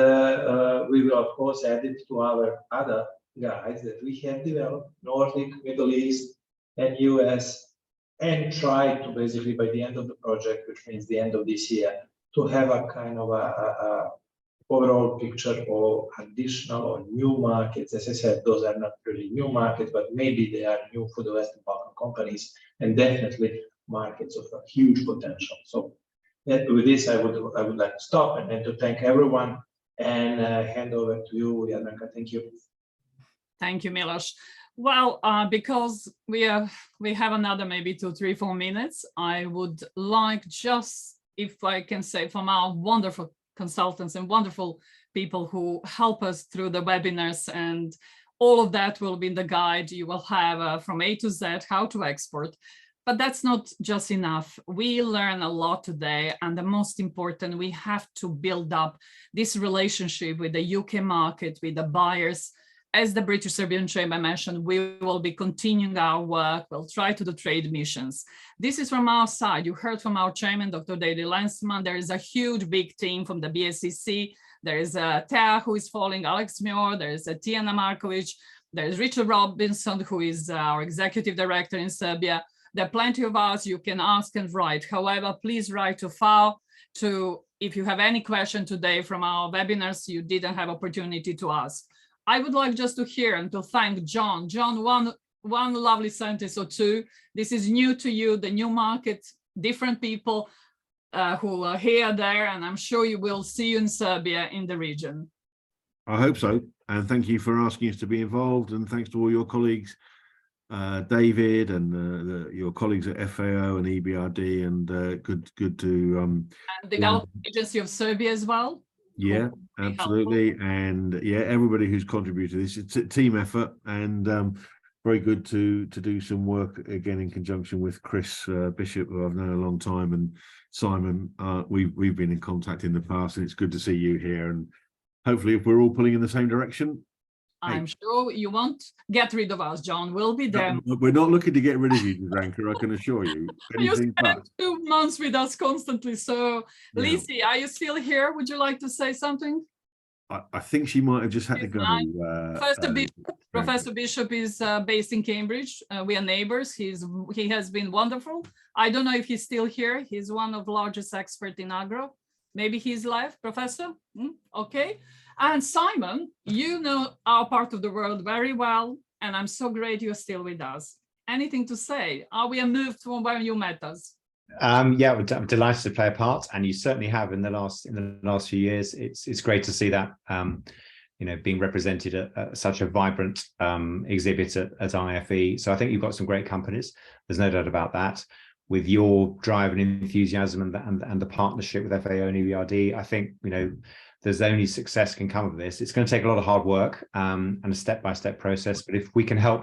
we will, of course, add it to our other guides that we have developed, Nordic, Middle East, and US, and try to basically, by the end of the project, which means the end of this year, to have a kind of a overall picture of additional or new markets. As I said, those are not really new markets, but maybe they are new for the Western Balkan companies, and definitely markets of a huge potential. So with this, I would like to stop and then to thank everyone and hand over to you, Jadranka. Thank you. Thank you, Miloš. Well, because we have another maybe 2, 3, 4 minutes, I would like just, if I can say, from our wonderful consultants and wonderful people who help us through the webinars, and all of that will be in the guide. You will have from A to Z how to export. But that's not just enough. We learn a lot today, and the most important, we have to build up this relationship with the UK market, with the buyers. As the British Serbian Chamber mentioned, we will be continuing our work. We'll try to do trade missions. This is from our side. You heard from our chairman, Dr. David Lensman. There is a huge, big team from the BSCC. There is Tea, who is following, Alex Muir. There is Tijana Markovic. There is Richard Robinson, who is our executive director in Serbia. There are plenty of us you can ask and write. However, please write to FAO if you have any question today from our webinars you didn't have opportunity to ask. I would like just to hear and to thank John. John, one lovely sentence or two. This is new to you, the new market, different people who are here, there, and I'm sure you will see you in Serbia, in the region. I hope so. And thank you for asking us to be involved. And thanks to all your colleagues, David, and your colleagues at FAO and EBRD, and good to and the Development Agency of Serbia as well. Yeah, absolutely. And yeah, everybody who's contributed. This is a team effort, and very good to do some work again in conjunction with Chris Bishop, who I've known a long time, and Simon. We've been in contact in the past, and it's good to see you here. And hopefully, if we're all pulling in the same direction, I'm sure you won't get rid of us, John. We'll be there. We're not looking to get rid of you, Jadranka, I can assure you. You spent 2 months with us constantly. So, yeah. Lisi, are you still here? Would you like to say something? I think she might have just had to go. Professor Bishop is based in Cambridge. We are neighbors. He has been wonderful. I don't know if he's still here. He's one of the largest experts in agro. Maybe he's live, Professor? Okay. And Simon, you know our part of the world very well, and I'm so great you're still with us. Anything to say? Are we moved from where you met us? Yeah, I'm delighted to play a part, and you certainly have in the last few years. It's great to see that being represented at such a vibrant exhibit at IFE. So I think you've got some great companies. There's no doubt about that. with your drive and enthusiasm and the partnership with FAO and EBRD, I think, you know, there's only success can come of this. It's going to take a lot of hard work and a step-by-step process, but if we can help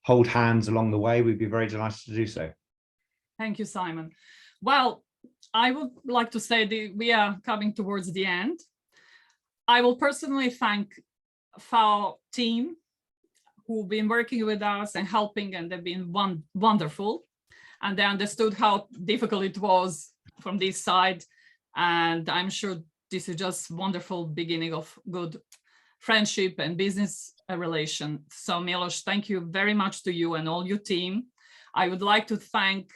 hold hands along the way, we'd be very delighted to do so. Thank you, Simon. Well, I would like to say that we are coming towards the end. I will personally thank FAO team who've been working with us and helping, and they've been wonderful. And they understood how difficult it was from this side. And I'm sure this is just wonderful beginning of good friendship and business relation. So Milos, thank you very much to you and all your team. I would like to thank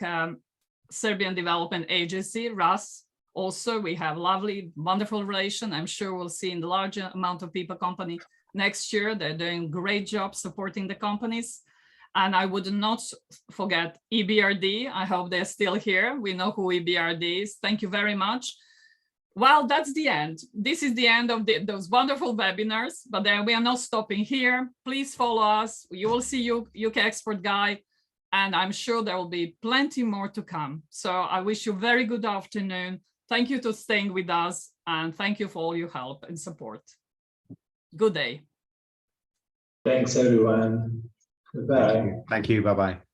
Serbian Development Agency, RAS. Also, we have lovely, wonderful relation. I'm sure we'll see in the large amount of people company next year. They're doing a great job supporting the companies. And I would not forget EBRD. I hope they're still here. We know who EBRD is. Thank you very much. Well, that's the end. This is the end of those wonderful webinars, but then we are not stopping here. Please follow us. You will see UK Export Guide, and I'm sure there will be plenty more to come. So I wish you a very good afternoon. Thank you for staying with us, and thank you for all your help and support. Good day. Thanks, everyone. Goodbye. Thank you. Bye-bye.